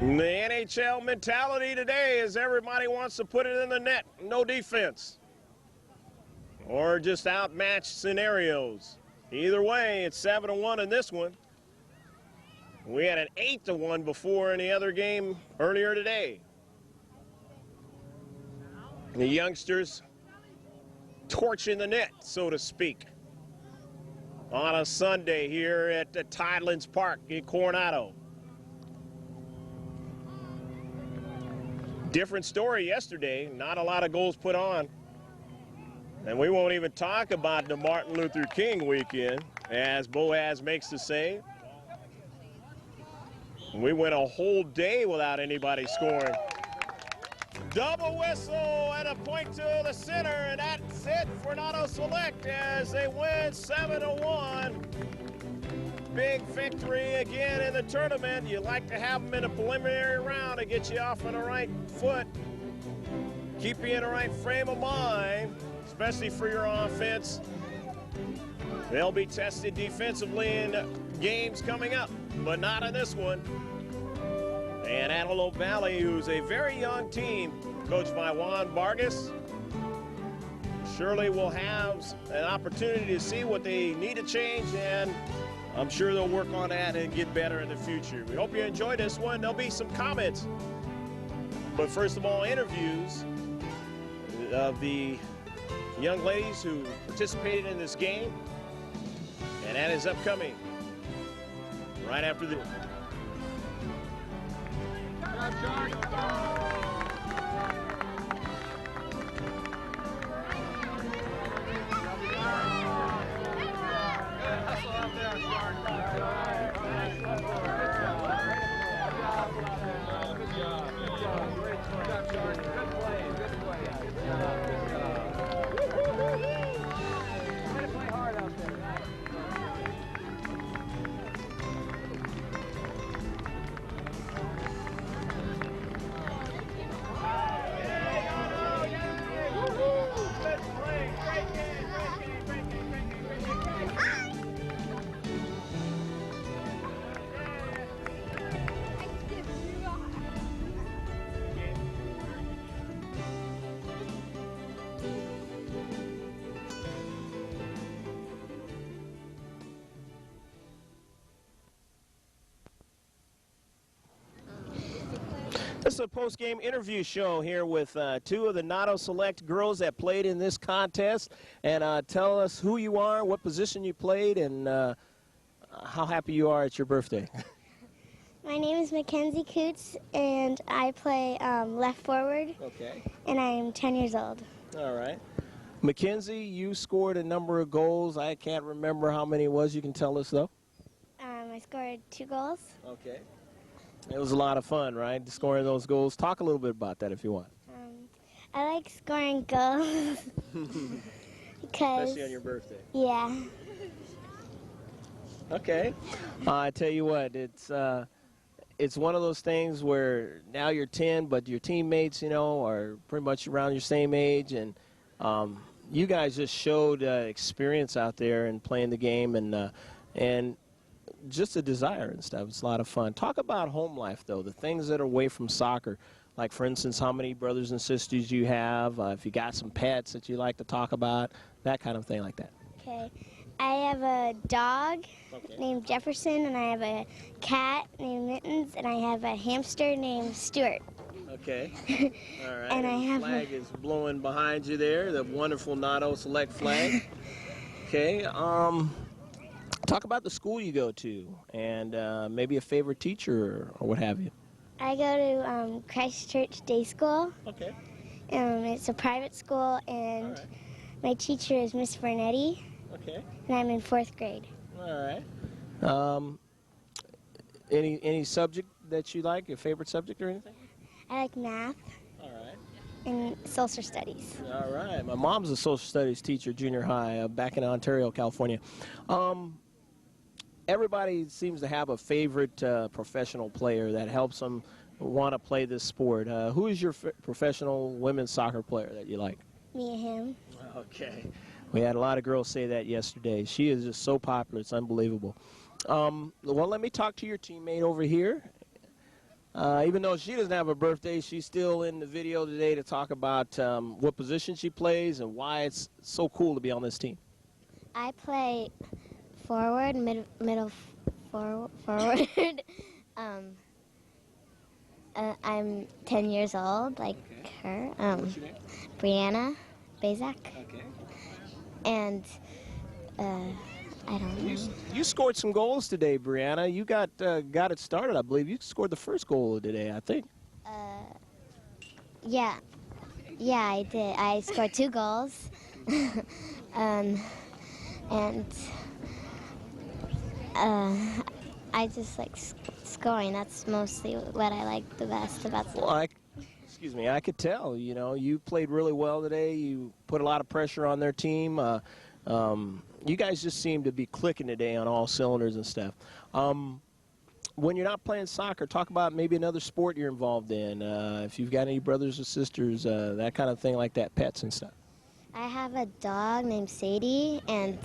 The NHL mentality today is everybody wants to put it in the net, no defense, or just outmatched scenarios. Either way, it's 7-1 in this one. We had an 8-1 before in the other game earlier today. The youngsters torching the net, so to speak, on a Sunday here at the Tidelands Park in Coronado. Different story yesterday, not a lot of goals put on. And we won't even talk about the Martin Luther King weekend, as Boaz makes the save. We went a whole day without anybody scoring. Double whistle and a point to the center, and that's it for Nado Select as they win 7-1. Big victory again in the tournament. You like to have them in a preliminary round to get you off on the right foot, keep you in the right frame of mind, especially for your offense. They'll be tested defensively in games coming up, but not in this one. And Antelope Valley, who's a very young team, coached by Juan Vargas, surely will have an opportunity to see what they need to change, and I'm sure they'll work on that and get better in the future. We hope you enjoyed this one. There'll be some comments, but first of all, interviews of the young ladies who participated in this game, and that is upcoming right after the... Good job. This is a post-game interview show here with two of the Nado Select girls that played in this contest. And tell us who you are, what position you played, and how happy you are at your birthday. My name is Mackenzie Coots, and I play left forward. Okay. And I'm 10 years old. All right. Mackenzie, you scored a number of goals. I can't remember how many it was. You can tell us, though. I scored 2 goals. Okay. It was a lot of fun, right, scoring those goals. Talk a little bit about that if you want. I like scoring goals. Because, especially on your birthday. Yeah. Okay. I tell you what, it's one of those things where now you're 10, but your teammates, you know, are pretty much around your same age, and you guys just showed experience out there and playing the game, and just a desire and stuff. It's a lot of fun. Talk about home life, though, the things that are away from soccer. Like, for instance, how many brothers and sisters you have, if you got some pets that you like to talk about, that kind of thing like that. Okay. I have a dog named Jefferson, and I have a cat named Mittens, and I have a hamster named Stuart. Okay. All right. And I have the flag is blowing behind you there, the wonderful Nado Select flag. Okay. Talk about the school you go to, and maybe a favorite teacher or what have you. I go to Christchurch Day School. Okay. It's a private school, and my teacher is Miss Vernetti. Okay. And I'm in 4th grade. All right. Any subject that you like, your favorite subject or anything? I like math. All right. And social studies. All right. My mom's a social studies teacher, junior high, back in Ontario, California. Everybody seems to have a favorite professional player that helps them want to play this sport. Who is your professional women's soccer player that you like? Me and him. Okay. We had a lot of girls say that yesterday. She is just so popular. It's unbelievable. Well, let me talk to your teammate over here. Even though she doesn't have a birthday, she's still in the video today to talk about what position she plays and why it's so cool to be on this team. I play forward, middle forward. I'm 10 years old, like her. What's your name? Brianna Bazak. Okay. And I don't know. You scored some goals today, Brianna. You got it started, I believe. You scored the first goal of today, I think. Yeah, I did. I scored 2 goals. And I just like scoring. That's mostly what I like the best about the Excuse me, I could tell. You know, you played really well today. You put a lot of pressure on their team. You guys just seem to be clicking today on all cylinders and stuff. When you're not playing soccer, talk about maybe another sport you're involved in. If you've got any brothers or sisters, that kind of thing like that, pets and stuff. I have a dog named Sadie, and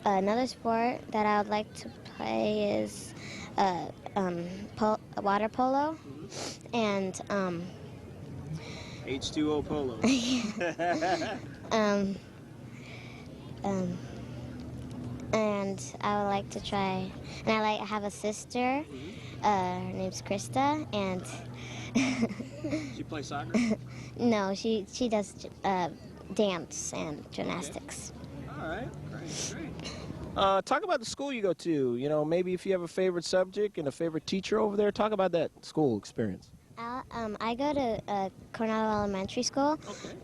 another sport that I would like to play is water polo, and H2O polo. And I would like to try, and I have a sister, her name's Krista, and She play soccer? no, she does dance and gymnastics. Okay. All right, great. Talk about the school you go to. You know, maybe if you have a favorite subject and a favorite teacher over there, talk about that school experience. I go to Cornell Elementary School,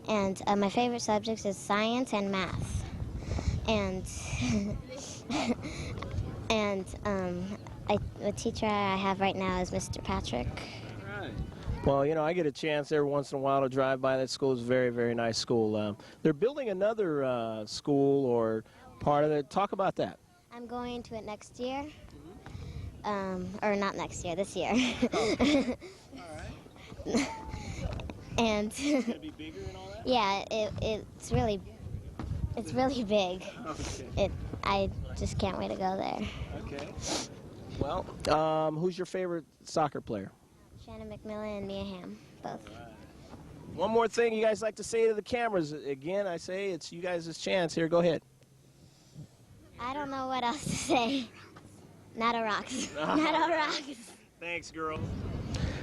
and my favorite subjects is science and math. And the teacher I have right now is Mr. Patrick. All right. Well, you know, I get a chance every once in a while to drive by that school. It's a very, very nice school. They're building another school or part of it. Talk about that. I'm going to it next year. Or not next year, this year. Okay. All right. And It's gonna be bigger and all that? yeah, it's really big. Okay. I just can't wait to go there. Okay. Well, who's your favorite soccer player? Shannon McMillan and Mia Hamm, both. One more thing you guys like to say to the cameras. Again, I say it's you guys' chance here. Go ahead. I don't know what else to say. Nado rocks. Nado rocks. Thanks, girl.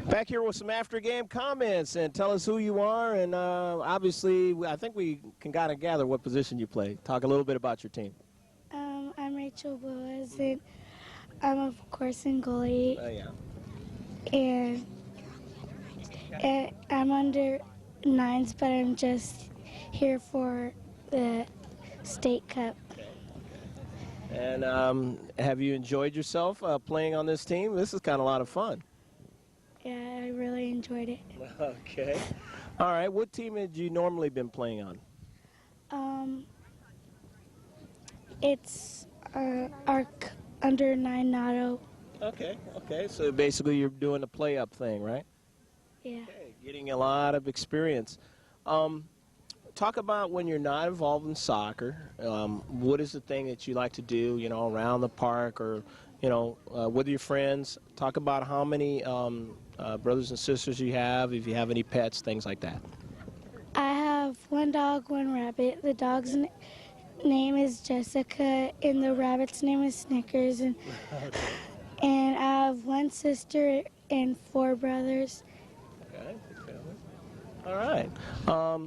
Back here with some after-game comments, and tell us who you are, and obviously I think we can kind of gather what position you play. Talk a little bit about your team. I'm Rachel Boaz, and I'm of course in goalie, and I'm under 9s, but I'm just here for the state cup. And have you enjoyed yourself playing on this team? This is kind of a lot of fun. Yeah, I really enjoyed it. Okay. All right. What team had you normally been playing on? It's our under 9 Nado. Okay. Okay. So basically, you're doing the play-up thing, right? Yeah. Okay. Getting a lot of experience. Talk about when you're not involved in soccer. What is the thing that you like to do? You know, around the park or, you know, with your friends. Talk about how many brothers and sisters you have. If you have any pets, things like that. I have 1 dog, 1 rabbit. The dog's name is Jessica, and the rabbit's name is Snickers. And I have 1 sister and 4 brothers. Okay, good family. All right.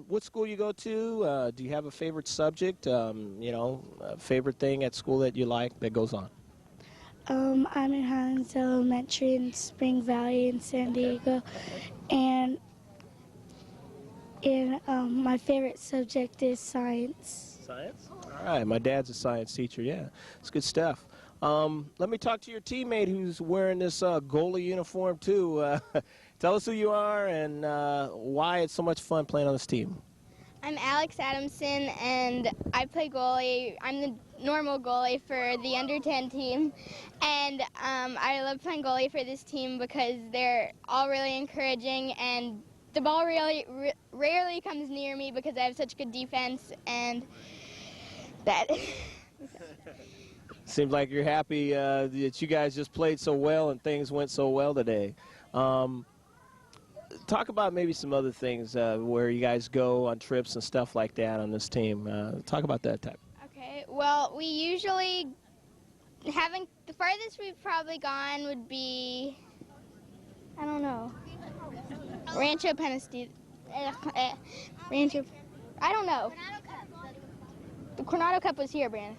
What school you go to? Do you have a favorite subject? You know, a favorite thing at school that you like that goes on? I'm in Highlands Elementary in Spring Valley in San Diego, and my favorite subject is science. Science? All right. My dad's a science teacher. Yeah, it's good stuff. Let me talk to your teammate who's wearing this goalie uniform too. Tell us who you are and why it's so much fun playing on this team. I'm Alex Adamson, and I play goalie. I'm the normal goalie for the under 10 team, and I love playing goalie for this team because they're all really encouraging, and the ball rarely comes near me because I have such good defense, and that. Seems like you're happy that you guys just played so well and things went so well today. Talk about maybe some other things where you guys go on trips and stuff like that on this team. Talk about that type. Okay, well, we usually haven't, the farthest we've probably gone would be, I don't know, Rancho Penasquito. Rancho, I don't know. The Coronado Cup was here, Brandon.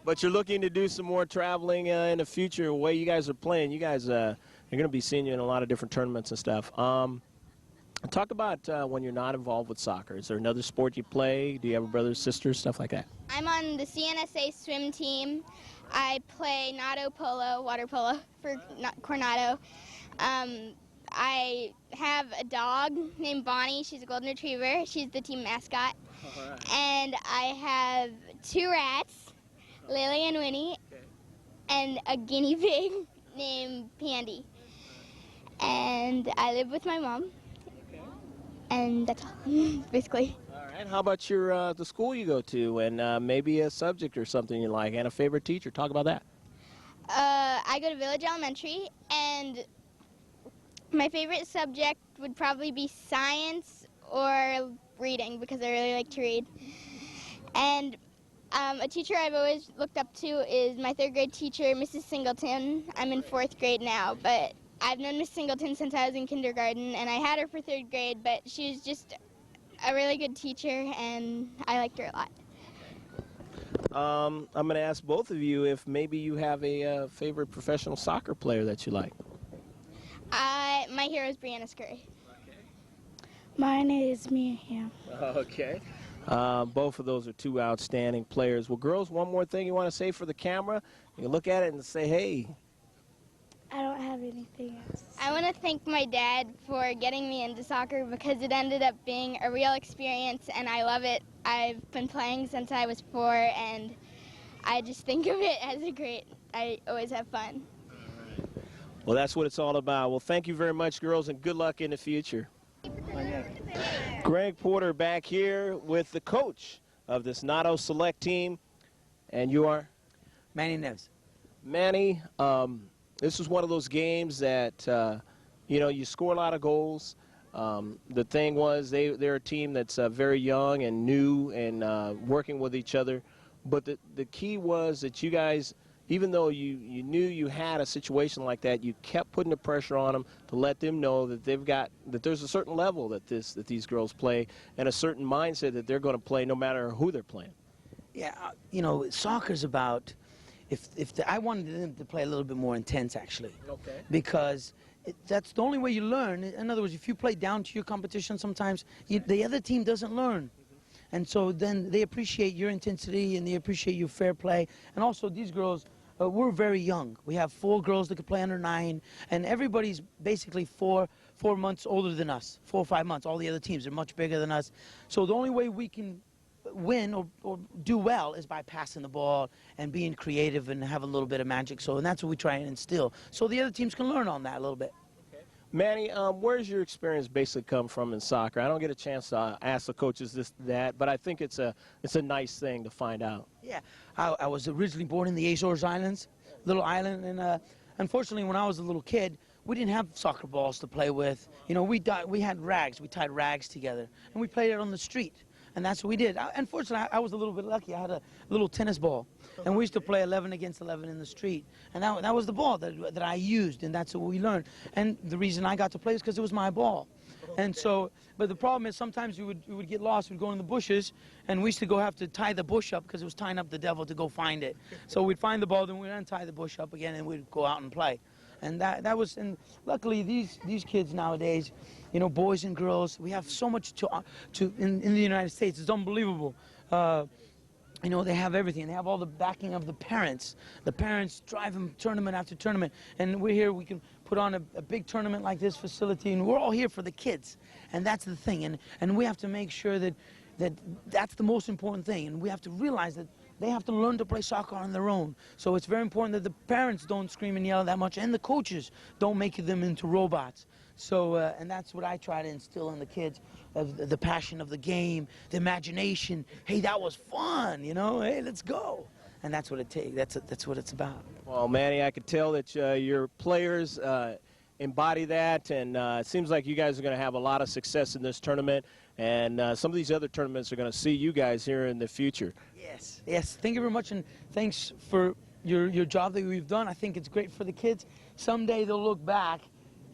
But you're looking to do some more traveling in the future. The way you guys are playing, you guys are going to be seeing you in a lot of different tournaments and stuff. Talk about when you're not involved with soccer. Is there another sport you play? Do you have a brother, sister, stuff like that? I'm on the CNSA swim team. I play Nado polo, water polo for Coronado. I have a dog named Bonnie. She's a golden retriever. She's the team mascot. Right. And I have 2 rats, Lily and Winnie, and a guinea pig named Pandy. And I live with my mom. And that's all, basically. All right. How about your the school you go to and maybe a subject or something you like and a favorite teacher? Talk about that. I go to Village Elementary, and my favorite subject would probably be science or reading because I really like to read. And a teacher I've always looked up to is my 3rd grade teacher, Mrs. Singleton. I'm in 4th grade now, but I've known Miss Singleton since I was in kindergarten, and I had her for 3rd grade, but she was just a really good teacher, and I liked her a lot. I'm going to ask both of you if maybe you have a favorite professional soccer player that you like. My hero is Brianna Scurry. Okay. Mine is Mia Hamm. Okay. Both of those are 2 outstanding players. Well, girls, one more thing you want to say for the camera? You can look at it and say, hey. I don't have anything else. I want to thank my dad for getting me into soccer because it ended up being a real experience, and I love it. I've been playing since I was 4, and I just think of it as I always have fun. Well, that's what it's all about. Well, thank you very much, girls, and good luck in the future. Greg Porter back here with the coach of this Nado Select team. And you are? Manny Neves. Manny, this is one of those games that, you know, you score a lot of goals. The thing was they're a team that's very young and new and working with each other. But the key was that you guys, even though you knew you had a situation like that, you kept putting the pressure on them to let them know that there's a certain level that these girls play and a certain mindset that they're going to play no matter who they're playing. Yeah, you know, soccer's about, I wanted them to play a little bit more intense, actually. Okay. Because that's the only way you learn. In other words, if you play down to your competition sometimes, the other team doesn't learn. And so then they appreciate your intensity and they appreciate your fair play. And also these girls, we're very young. We have 4 girls that can play under 9, and everybody's basically 4 months older than us, 4 or 5 months. All the other teams are much bigger than us. So the only way we can win or do well is by passing the ball and being creative and have a little bit of magic. So, and that's what we try and instill. So the other teams can learn on that a little bit. Manny, where's your experience basically come from in soccer? I don't get a chance to ask the coaches this, that, but I think it's a nice thing to find out. Yeah, I was originally born in the Azores Islands, little island, and unfortunately when I was a little kid, we didn't have soccer balls to play with. You know, we had rags. We tied rags together, and we played it on the street. And that's what we did. Unfortunately, I was a little bit lucky. I had a little tennis ball, and we used to play 11 against 11 in the street. And that was the ball that I used, and that's what we learned. And the reason I got to play is because it was my ball. And so, but the problem is sometimes we would get lost. We'd go in the bushes, and we used to have to tie the bush up because it was tying up the devil to go find it. So we'd find the ball, then we'd untie the bush up again, and we'd go out and play. And that was, and luckily these kids nowadays, you know, boys and girls, we have so much in the United States. It's unbelievable. You know, they have everything. They have all the backing of the parents. The parents drive them tournament after tournament. And we're here, we can put on a big tournament like this facility, and we're all here for the kids. And that's the thing. And we have to make sure that's the most important thing. And we have to realize that they have to learn to play soccer on their own. So it's very important that the parents don't scream and yell that much, and the coaches don't make them into robots. So, and that's what I try to instill in the kids, of the passion of the game, the imagination. Hey, that was fun, you know? Hey, let's go. And that's what it takes. That's what it's about. Well, Manny, I could tell that your players embody that, and it seems like you guys are going to have a lot of success in this tournament, and some of these other tournaments are going to see you guys here in the future. Yes, yes. Thank you very much, and thanks for your job that we've done. I think it's great for the kids. Someday they'll look back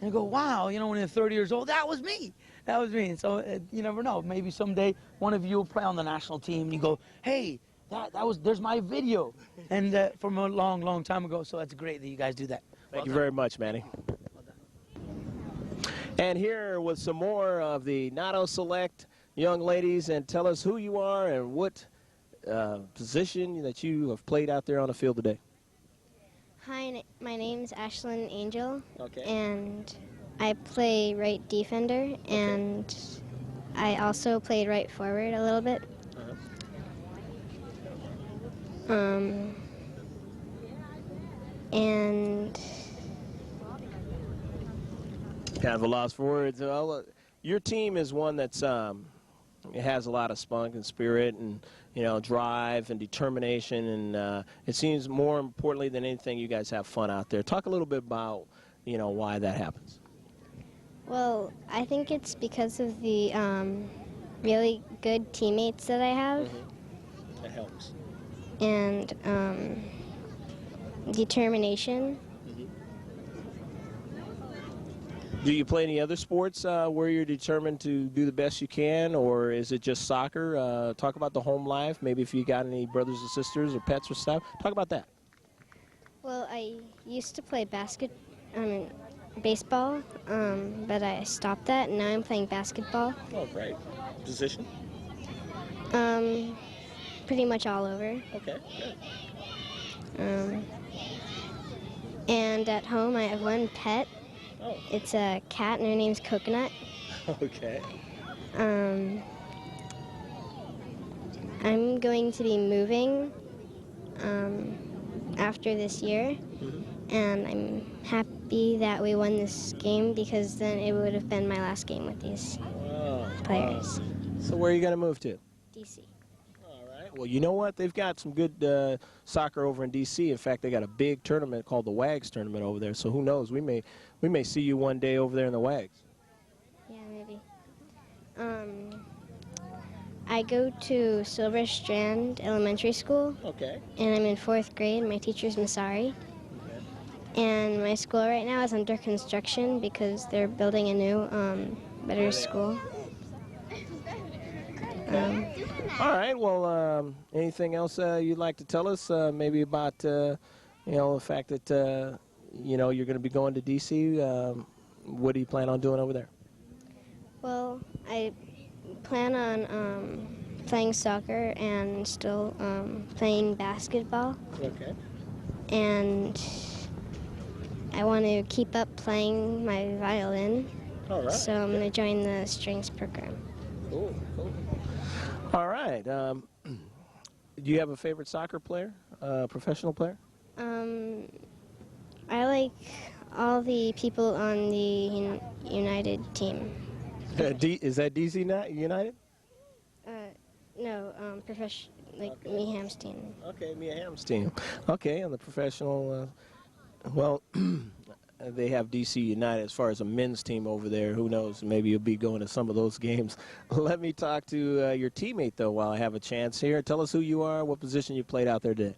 and go, wow, you know, when they're 30 years old, that was me. That was me. And so you never know. Maybe someday one of you will play on the national team, and you go, hey, there's my video, and from a long, long time ago. So that's great that you guys do that. Thank you very much, Manny. And here with some more of the Nado Select young ladies, and tell us who you are and what position that you have played out there on the field today. Hi, my name's Ashlyn Angel, Okay. and I play right defender, and I also played right forward a little bit. And Kind of a loss for words. Well, your team is one that's it has a lot of spunk and spirit and, you know, drive and determination, and it seems more importantly than anything you guys have fun out there. Talk a little bit about, you know, why that happens. well, I think it's because of the really good teammates that I have, That helps. and determination. Do you play any other sports where you're determined to do the best you can, or is it just soccer? Talk about the home life, maybe if you got any brothers or sisters or pets or stuff. Talk about that. Well, I used to play baseball, but I stopped that, and now I'm playing basketball. Oh, great. Position? Pretty much all over. Okay, good. And at home, I have one pet. Oh. It's a cat, and her name's Coconut. Okay. I'm going to be moving after this year, and I'm happy that we won this game because then it would have been my last game with these players. Wow. So where are you going to move to? DC. All right. Well, you know what? They've got some good soccer over in D.C. In fact, they got a big tournament called the WAGS tournament over there. So who knows? We may see you one day over there in the WAGS. Yeah, maybe. I go to Silver Strand Elementary School, Okay. and I'm in 4th grade. My teacher's Masari. And my school right now is under construction because they're building a new, better school. All right. Well, anything else you'd like to tell us? Maybe about the fact that you're going to be going to D.C. What do you plan on doing over there? Well, I plan on playing soccer and still playing basketball. Okay. And I want to keep up playing my violin. All right. So I'm going to join the strings program. Cool. All right. Do you have a favorite soccer player, professional player? I like all the people on the United team. Is that DC United? No, like Mia Hamm's team. Okay, Mia Hamm's team. Okay, on the professional, they have DC United as far as a men's team over there. Who knows? Maybe you'll be going to some of those games. Let me talk to your teammate, though, while I have a chance here. Tell us who you are, what position you played out there today.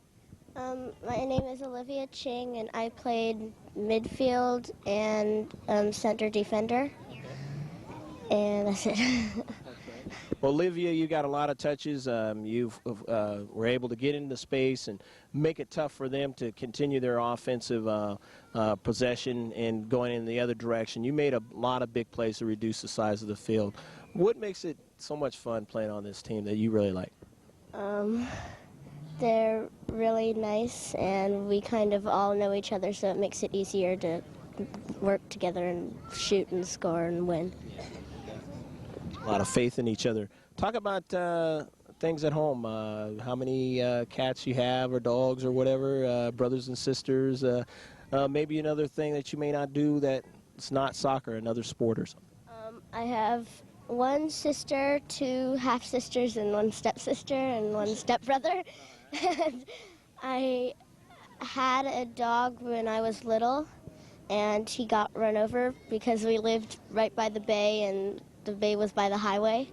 My name is Olivia Ching, and I played midfield and center defender. And that's it. Well, Olivia, you got a lot of touches. You were able to get into space and make it tough for them to continue their offensive possession and going in the other direction. You made a lot of big plays to reduce the size of the field. What makes it so much fun playing on this team that you really like? They're really nice, and we kind of all know each other, so it makes it easier to work together and shoot and score and win. A lot of faith in each other. Talk about things at home. How many cats you have or dogs or whatever, brothers and sisters. Maybe another thing that you may not do that's not soccer, another sport or something. I have one sister, 2 half-sisters, and 1 stepsister, and 1 stepbrother. And I had a dog when I was little, and he got run over because we lived right by the bay, and the bay was by the highway,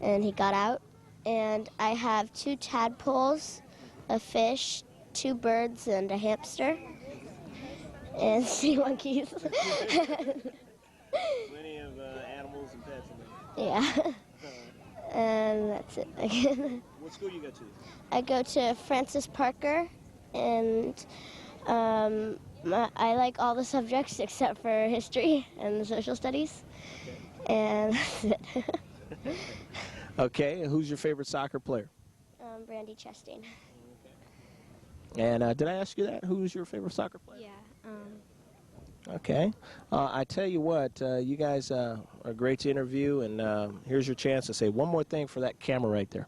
and he got out. And I have 2 tadpoles, a fish, 2 birds, and a hamster, and sea monkeys. Plenty of animals and pets in there. Yeah. And that's it again. What school you go to? I go to Francis Parker, and I like all the subjects except for history and social studies. Okay. And that's it. Okay, who's your favorite soccer player? Brandy Chastain. Okay. And did I ask you that? Who's your favorite soccer player? Yeah. Okay. I tell you what, you guys are great to interview, and here's your chance to say one more thing for that camera right there.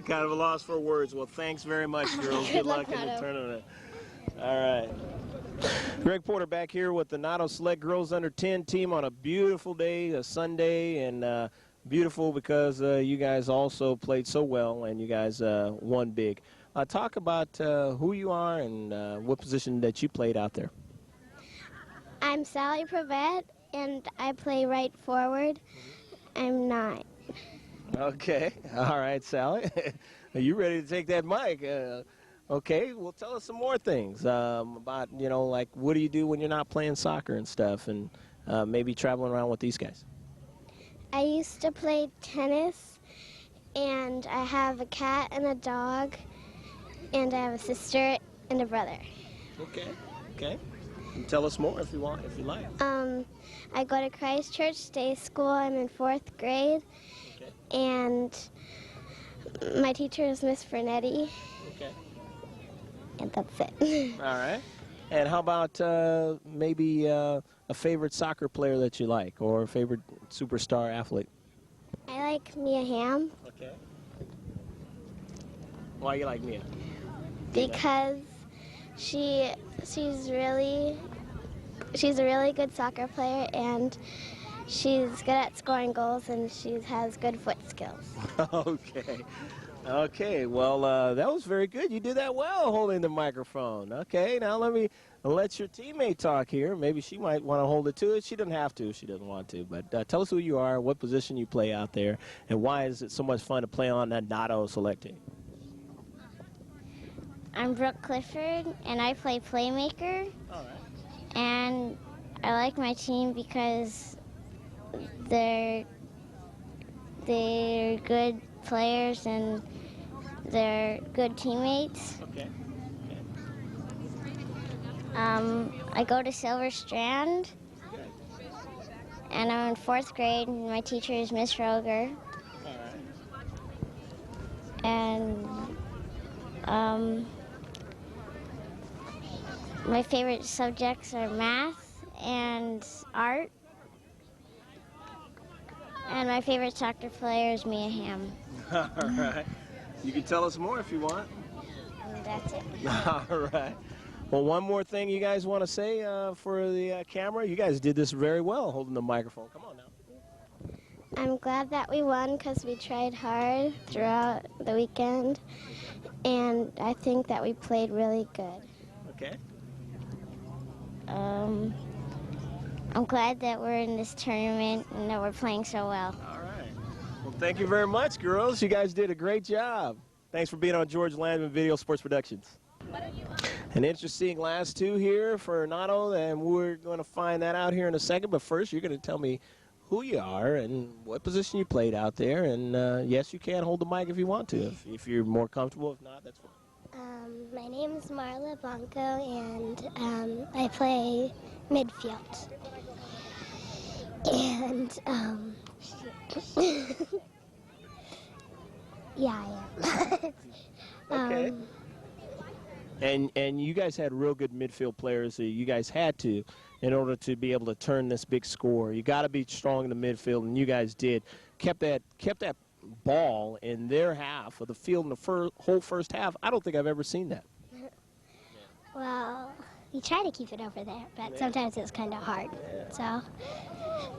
Kind of a loss for words. Well, thanks very much, girls. Good luck in the tournament. All right. Greg Porter back here with the Nado Select Girls Under 10 team on a beautiful day, a Sunday, and beautiful because you guys also played so well, and you guys won big. Talk about who you are and what position that you played out there. I'm Sally Pravette, and I play right forward. I'm 9. Okay. All right, Sally. Are you ready to take that mic? Okay. Well, tell us some more things about, like what do you do when you're not playing soccer and stuff, and maybe traveling around with these guys. I used to play tennis, and I have a cat and a dog, and I have a sister and a brother. Okay. Okay. And tell us more if you want, if you like. I go to Christchurch Day School. I'm in 4th grade. Okay. And my teacher is Miss Fernetti. Okay. And that's it. All right. And how about maybe a favorite soccer player that you like, or a favorite superstar athlete? I like Mia Hamm. Okay. Why you like Mia? Because she's a really good soccer player, and she's good at scoring goals, and she has good foot skills. Okay. Okay, well, that was very good. You did that well, holding the microphone. Okay, now let your teammate talk here. Maybe she might want to hold it too. She doesn't have to if she doesn't want to. But tell us who you are, what position you play out there, and why is it so much fun to play on that Nado select team? I'm Brooke Clifford, and I play Playmaker. All right. And I like my team because they're good players and they're good teammates. Okay. I go to Silver Strand, and I'm in 4th grade, and my teacher is Miss Roger. All right. And my favorite subjects are math and art. And my favorite soccer player is Mia Hamm. All right. You can tell us more if you want. And that's it. All right. Well, one more thing you guys want to say for the camera? You guys did this very well, holding the microphone. Come on now. I'm glad that we won because we tried hard throughout the weekend. And I think that we played really good. Okay. I'm glad that we're in this tournament and that we're playing so well. All right. Well, thank you very much, girls. You guys did a great job. Thanks for being on George Landman Video Sports Productions. An interesting last two here for Nado, and we're going to find that out here in a second. But first, you're going to tell me who you are and what position you played out there. And yes, you can hold the mic if you want to, if you're more comfortable. If not, that's fine. My name is Marla Blanco, and I play midfield. And, yeah, I am. Okay. And you guys had real good midfield players. So you guys had to, in order to be able to turn this big score. You got to be strong in the midfield, and you guys did. Kept that ball in their half of the field in the whole first half. I don't think I've ever seen that. Well, we try to keep it over there, but sometimes it's kind of hard. So.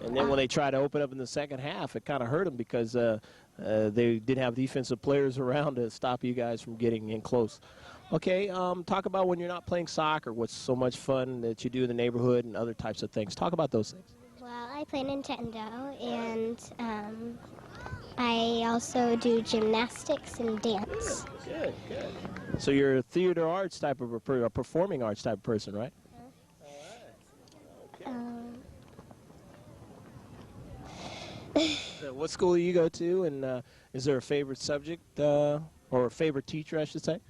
And then when they tried to open up in the second half, it kind of hurt them because they didn't have defensive players around to stop you guys from getting in close. Okay, talk about when you're not playing soccer, what's so much fun that you do in the neighborhood and other types of things. Talk about those things. Well, I play Nintendo, and I also do gymnastics and dance. Good, good. So you're a theater arts type of a performing arts type of person, right? What school do you go to, and is there a favorite subject or a favorite teacher, I should say?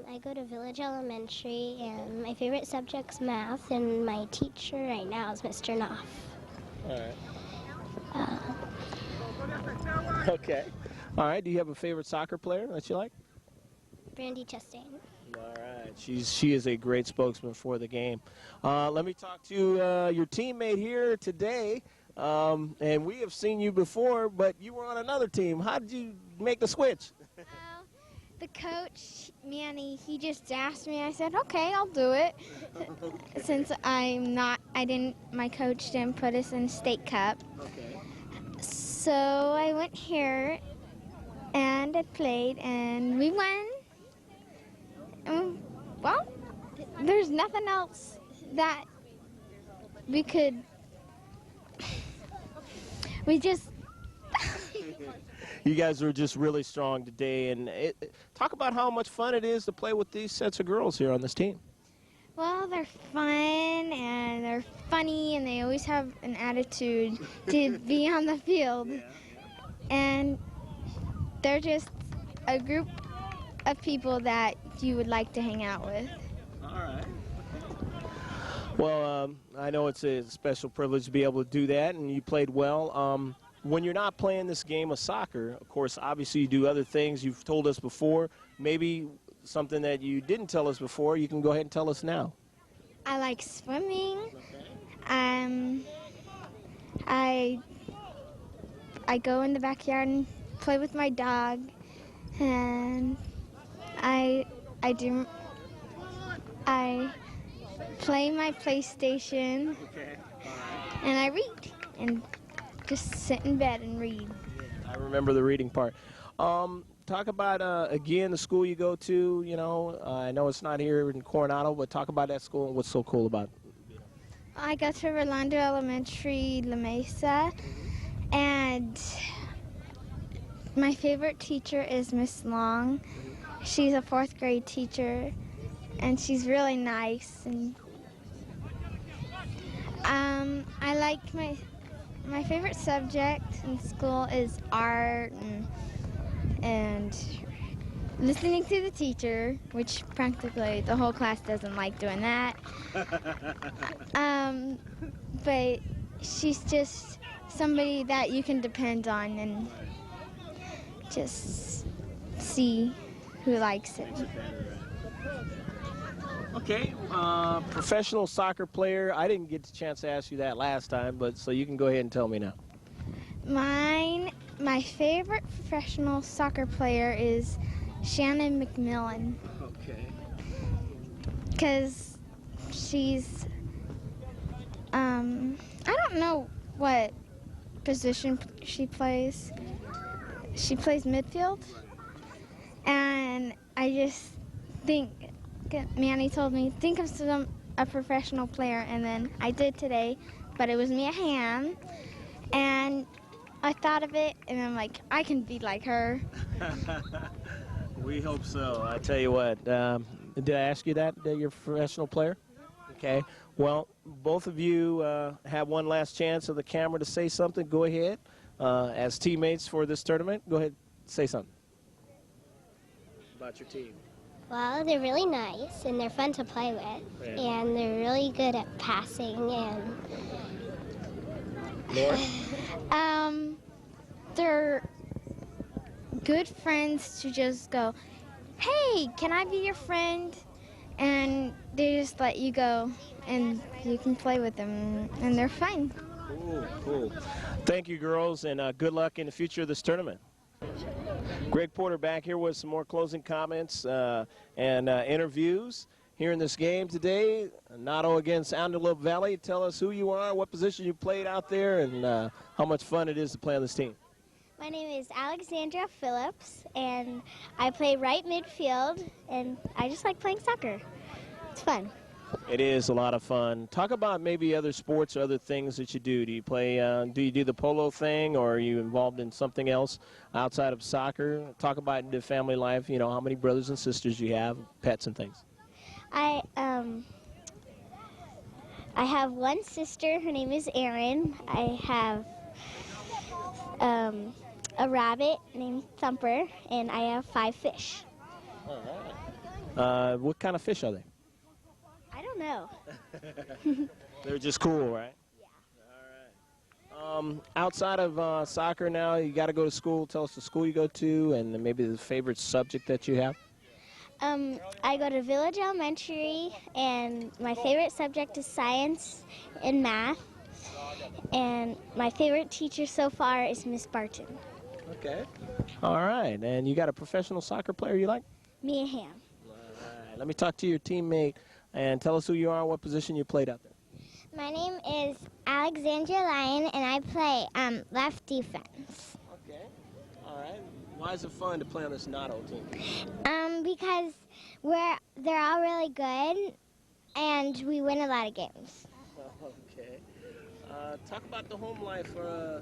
I go to Village Elementary, and my favorite subject's math, and my teacher right now is Mr. Knopf. All right. Okay. All right. Do you have a favorite soccer player that you like? Brandy Chastain. All right. She is a great spokesman for the game. Let me talk to your teammate here today. And we have seen you before, but you were on another team. How did you make the switch? The coach, Manny, he just asked me. I said, okay, I'll do it. Since my coach didn't put us in state cup. Okay. So I went here and I played and we won. Well, there's nothing else that we could, You guys were just really strong today, and talk about how much fun it is to play with these sets of girls here on this team. well, they're fun and they're funny and they always have an attitude to be on the field. And they're just a group of people that you would like to hang out with. All right. Well, I know it's a special privilege to be able to do that, and you played well. When you're not playing this game of soccer, of course, obviously you do other things. You've told us before. Maybe something that you didn't tell us before, you can go ahead and tell us now. I like swimming. I go in the backyard and play with my dog, and I play my PlayStation, and I read and just sit in bed and read. I remember the reading part. talk about, again, the school you go to. You know, I know it's not here in Coronado, but talk about that school and what's so cool about it. I go to Rolando Elementary, La Mesa, and my favorite teacher is Miss Long. She's a 4th grade teacher, and she's really nice. And I like my favorite subject in school is art and listening to the teacher, which practically the whole class doesn't like doing that. But she's just somebody that you can depend on and just see who likes it. Okay, professional soccer player. I didn't get the chance to ask you that last time, but so you can go ahead and tell me now. My favorite professional soccer player is Shannon McMillan. Okay. Because she's, I don't know what position she plays. She plays midfield. And I just think, Manny told me, think of a professional player, and then I did today, but it was Mia Hamm. And I thought of it, and I'm like, I can be like her. We hope so. I tell you what, did I ask you that you're a professional player? Okay. Well, both of you have one last chance of the camera to say something. Go ahead. As teammates for this tournament, go ahead, say something about your team. Well, they're really nice, and they're fun to play with, and they're really good at passing, and... Laura? They're good friends to just go, hey, can I be your friend? And they just let you go, and you can play with them, and they're fun. Cool. Thank you, girls, and good luck in the future of this tournament. Greg Porter back here with some more closing comments and interviews here in this game today. Nado against Antelope Valley. Tell us who you are, what position you played out there, and how much fun it is to play on this team. My name is Alexandra Phillips, and I play right midfield, and I just like playing soccer. It's fun. It is a lot of fun. Talk about maybe other sports or other things that you do. Do you play, do you do the polo thing, or are you involved in something else outside of soccer? Talk about the family life, you know, how many brothers and sisters you have, pets and things. I have one sister. Her name is Erin. I have a rabbit named Thumper, and I have 5 fish. All right. What kind of fish are they? I don't know. They're just cool, right? Yeah. All right. Outside of soccer now, you got to go to school. Tell us the school you go to and maybe the favorite subject that you have. I go to Village Elementary, and my favorite subject is science and math. And my favorite teacher so far is Miss Barton. Okay. All right. And you got a professional soccer player you like? Mia Hamm. All right. Let me talk to your teammate and tell us who you are and what position you played out there. My name is Alexandra Lyon, and I play left defense. Okay. All right. Why is it fun to play on this Nado team? Because they're all really good, and we win a lot of games. Okay. Talk about the home life,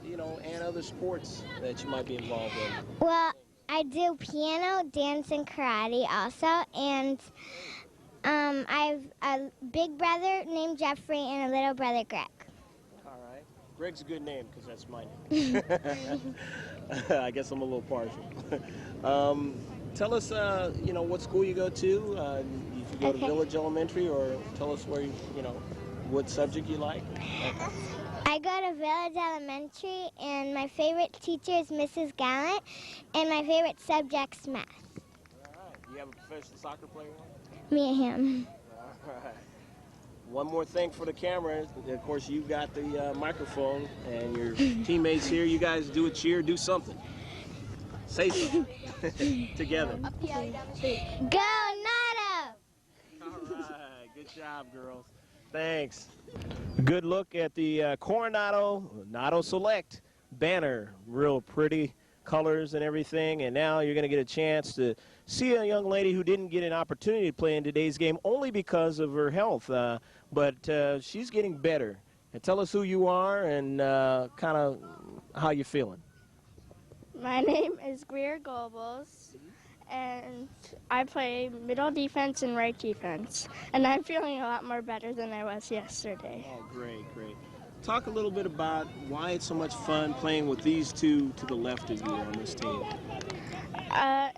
you know, and other sports that you might be involved in. Well, I do piano, dance, and karate also, and I have a big brother named Jeffrey and a little brother, Greg. All right. Greg's a good name because that's my name. I guess I'm a little partial. Tell us, you know, what school you go to. If you go to Village Elementary, or tell us where you know, what subject you like. I go to Village Elementary, and my favorite teacher is Mrs. Gallant, and my favorite subject's math. All right. You have a professional soccer player? Mia Hamm. All right. One more thing for the camera. Of course, you've got the microphone, and your teammates here. You guys do a cheer, do something. Say something together. Go Nado! All right. Good job, girls. Thanks. Good look at the Coronado Nado Select banner. Real pretty. colors and everything, and now you're going to get a chance to see a young lady who didn't get an opportunity to play in today's game only because of her health, but she's getting better. And tell us who you are and kind of how you're feeling. My name is Greer Goebbels, and I play middle defense and right defense. And I'm feeling a lot more better than I was yesterday. Oh, great, great. Talk a little bit about why it's so much fun playing with these two to the left of you on this team.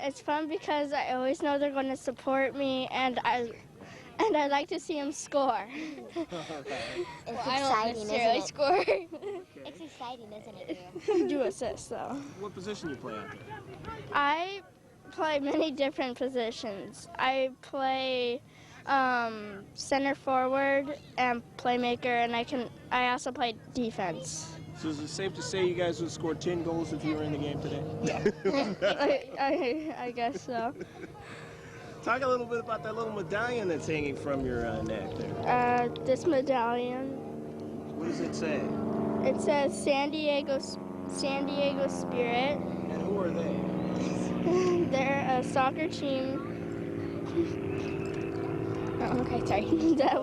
It's fun because I always know they're going to support me, and I like to see them score. It's I exciting, don't isn't necessarily it? score. It's exciting, isn't it? Do assists, though. What position you play out there? I play many different positions. I play center forward and playmaker, and I also play defense. So is it safe to say you guys would score 10 goals if you were in the game today? I guess so. Talk a little bit about that little medallion that's hanging from your neck there. This medallion, What does it say? it says San Diego Spirit. And who are they? They're a soccer team. Oh, okay, sorry. That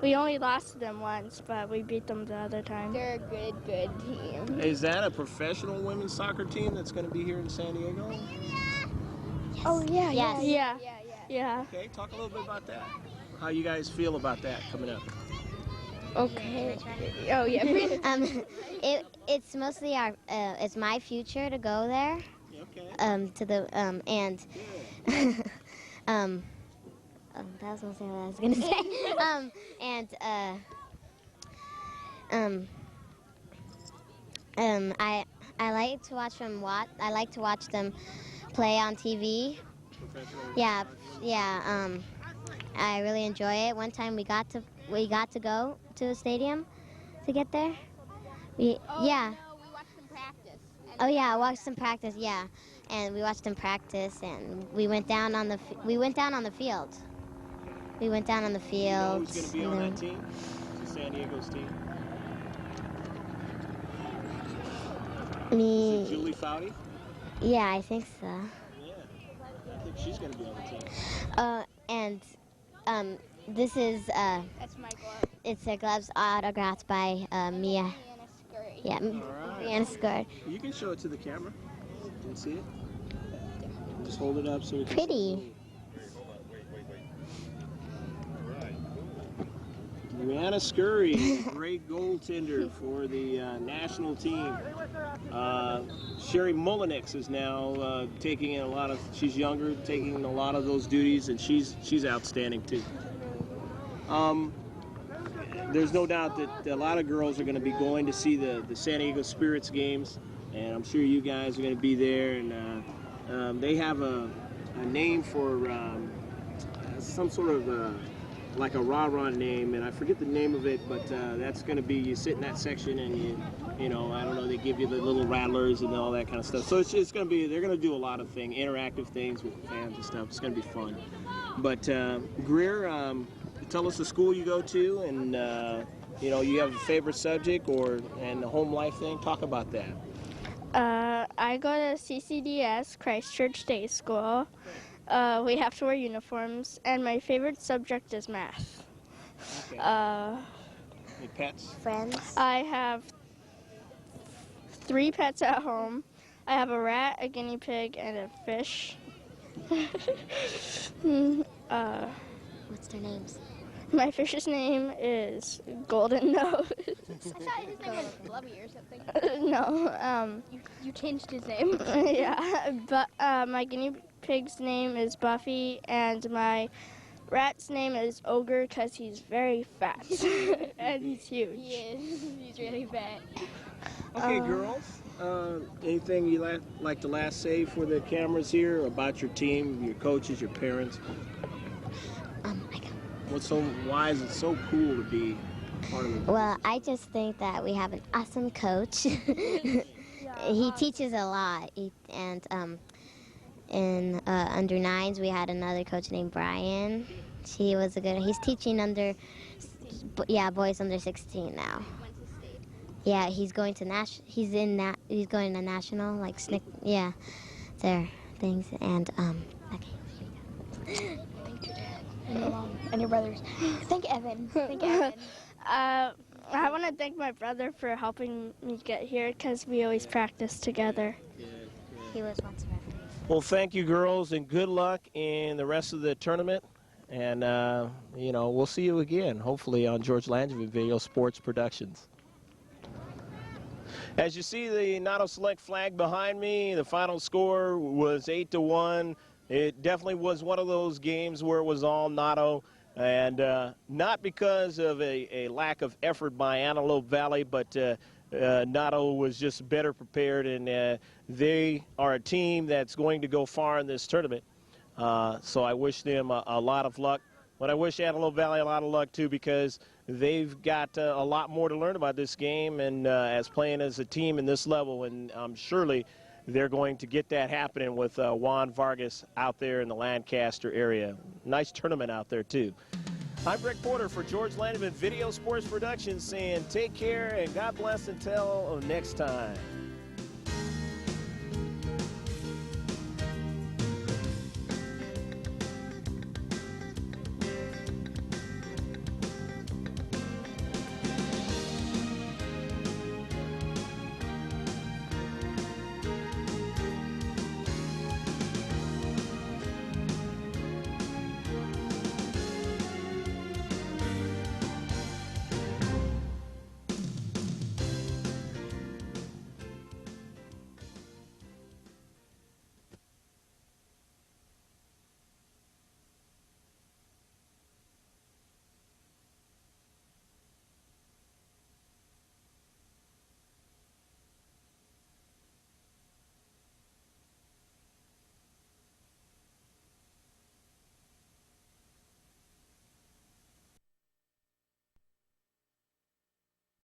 we only lost to them once, but we beat them the other time. They're a good team. Is that a professional women's soccer team that's going to be here in San Diego? Oh yeah, Yes. yeah. Okay, talk a little bit about that. How you guys feel about that coming up? Okay. Oh yeah. It's mostly it's my future to go there. Okay. To the and that was mostly what I was gonna say. I like to watch them I like to watch them play on TV. Yeah. I really enjoy it. One time we got to go to the stadium to get there. No, we watched them practice. Oh yeah, I watched them practice. Yeah, and we watched them practice, and we went down on the field. We went down on the field. You know who's going to be on and that team? It's San Diego's team. then Is it Julie Foudy? Yeah, I think so. Yeah. I think she's going to be on the team. This is That's my glove. it's a gloves autographed by Mia. And a skirt. Yeah, All right. Brianna Skirt. You can show it to the camera. Can you see it? Just hold it up so we can Pretty. see. Brianna Scurry, great goaltender for the national team. Sherry Mullenix is now taking in a lot of. She's younger, taking in a lot of those duties, and she's outstanding too. There's no doubt that a lot of girls are going to be going to see the San Diego Spirits games, and I'm sure you guys are going to be there. And they have a name for some sort of like a rah-rah name, and I forget the name of it, but that's going to be, you sit in that section and you know, I don't know, they give you the little rattlers and all that kind of stuff. So it's going to be, they're going to do a lot of things, interactive things with fans and stuff. It's going to be fun. But Greer, tell us the school you go to, and you know, you have a favorite subject and the home life thing. Talk about that. I go to CCDS, Christchurch Day School. We have to wear uniforms, and my favorite subject is math. Okay. Any pets? Friends. I have 3 pets at home. I have a rat, a guinea pig, and a fish. What's their names? My fish's name is Golden Nose. I thought his name was Blubby or something. No, You changed his name. yeah, but my guinea pig's name is Buffy, and my rat's name is Ogre because he's very fat and he's huge. He is. He's really fat. Okay, girls. Anything you like to last say for the cameras here about your team, your coaches, your parents? Why is it so cool to be part of it? Well, I just think that we have an awesome coach. He teaches a lot, and in under 9s we had another coach named Brian. He was he's teaching boys under 16 now. Yeah, he's going to he's going to national, like yeah, their things, and okay, here we go. Thank your dad and your mom and your brothers. Thank Evan. Thank Evan. I want to thank my brother for helping me get here because we always practice together. He was once a referee. Well, thank you, girls, and good luck in the rest of the tournament. And, you know, we'll see you again, hopefully, on George Langevin Video Sports Productions. As you see the Nado Select flag behind me, the final score was 8-1. It definitely was one of those games where it was all Nado, and not because of a lack of effort by Antelope Valley, but Nado was just better prepared, and they are a team that's going to go far in this tournament. So I wish them a lot of luck. But I wish Antelope Valley a lot of luck, too, because they've got a lot more to learn about this game and as playing as a team in this level. And surely they're going to get that happening with Juan Vargas out there in the Lancaster area. Nice tournament out there, too. I'm Rick Porter for George Langevin Video Sports Productions saying take care and God bless until next time.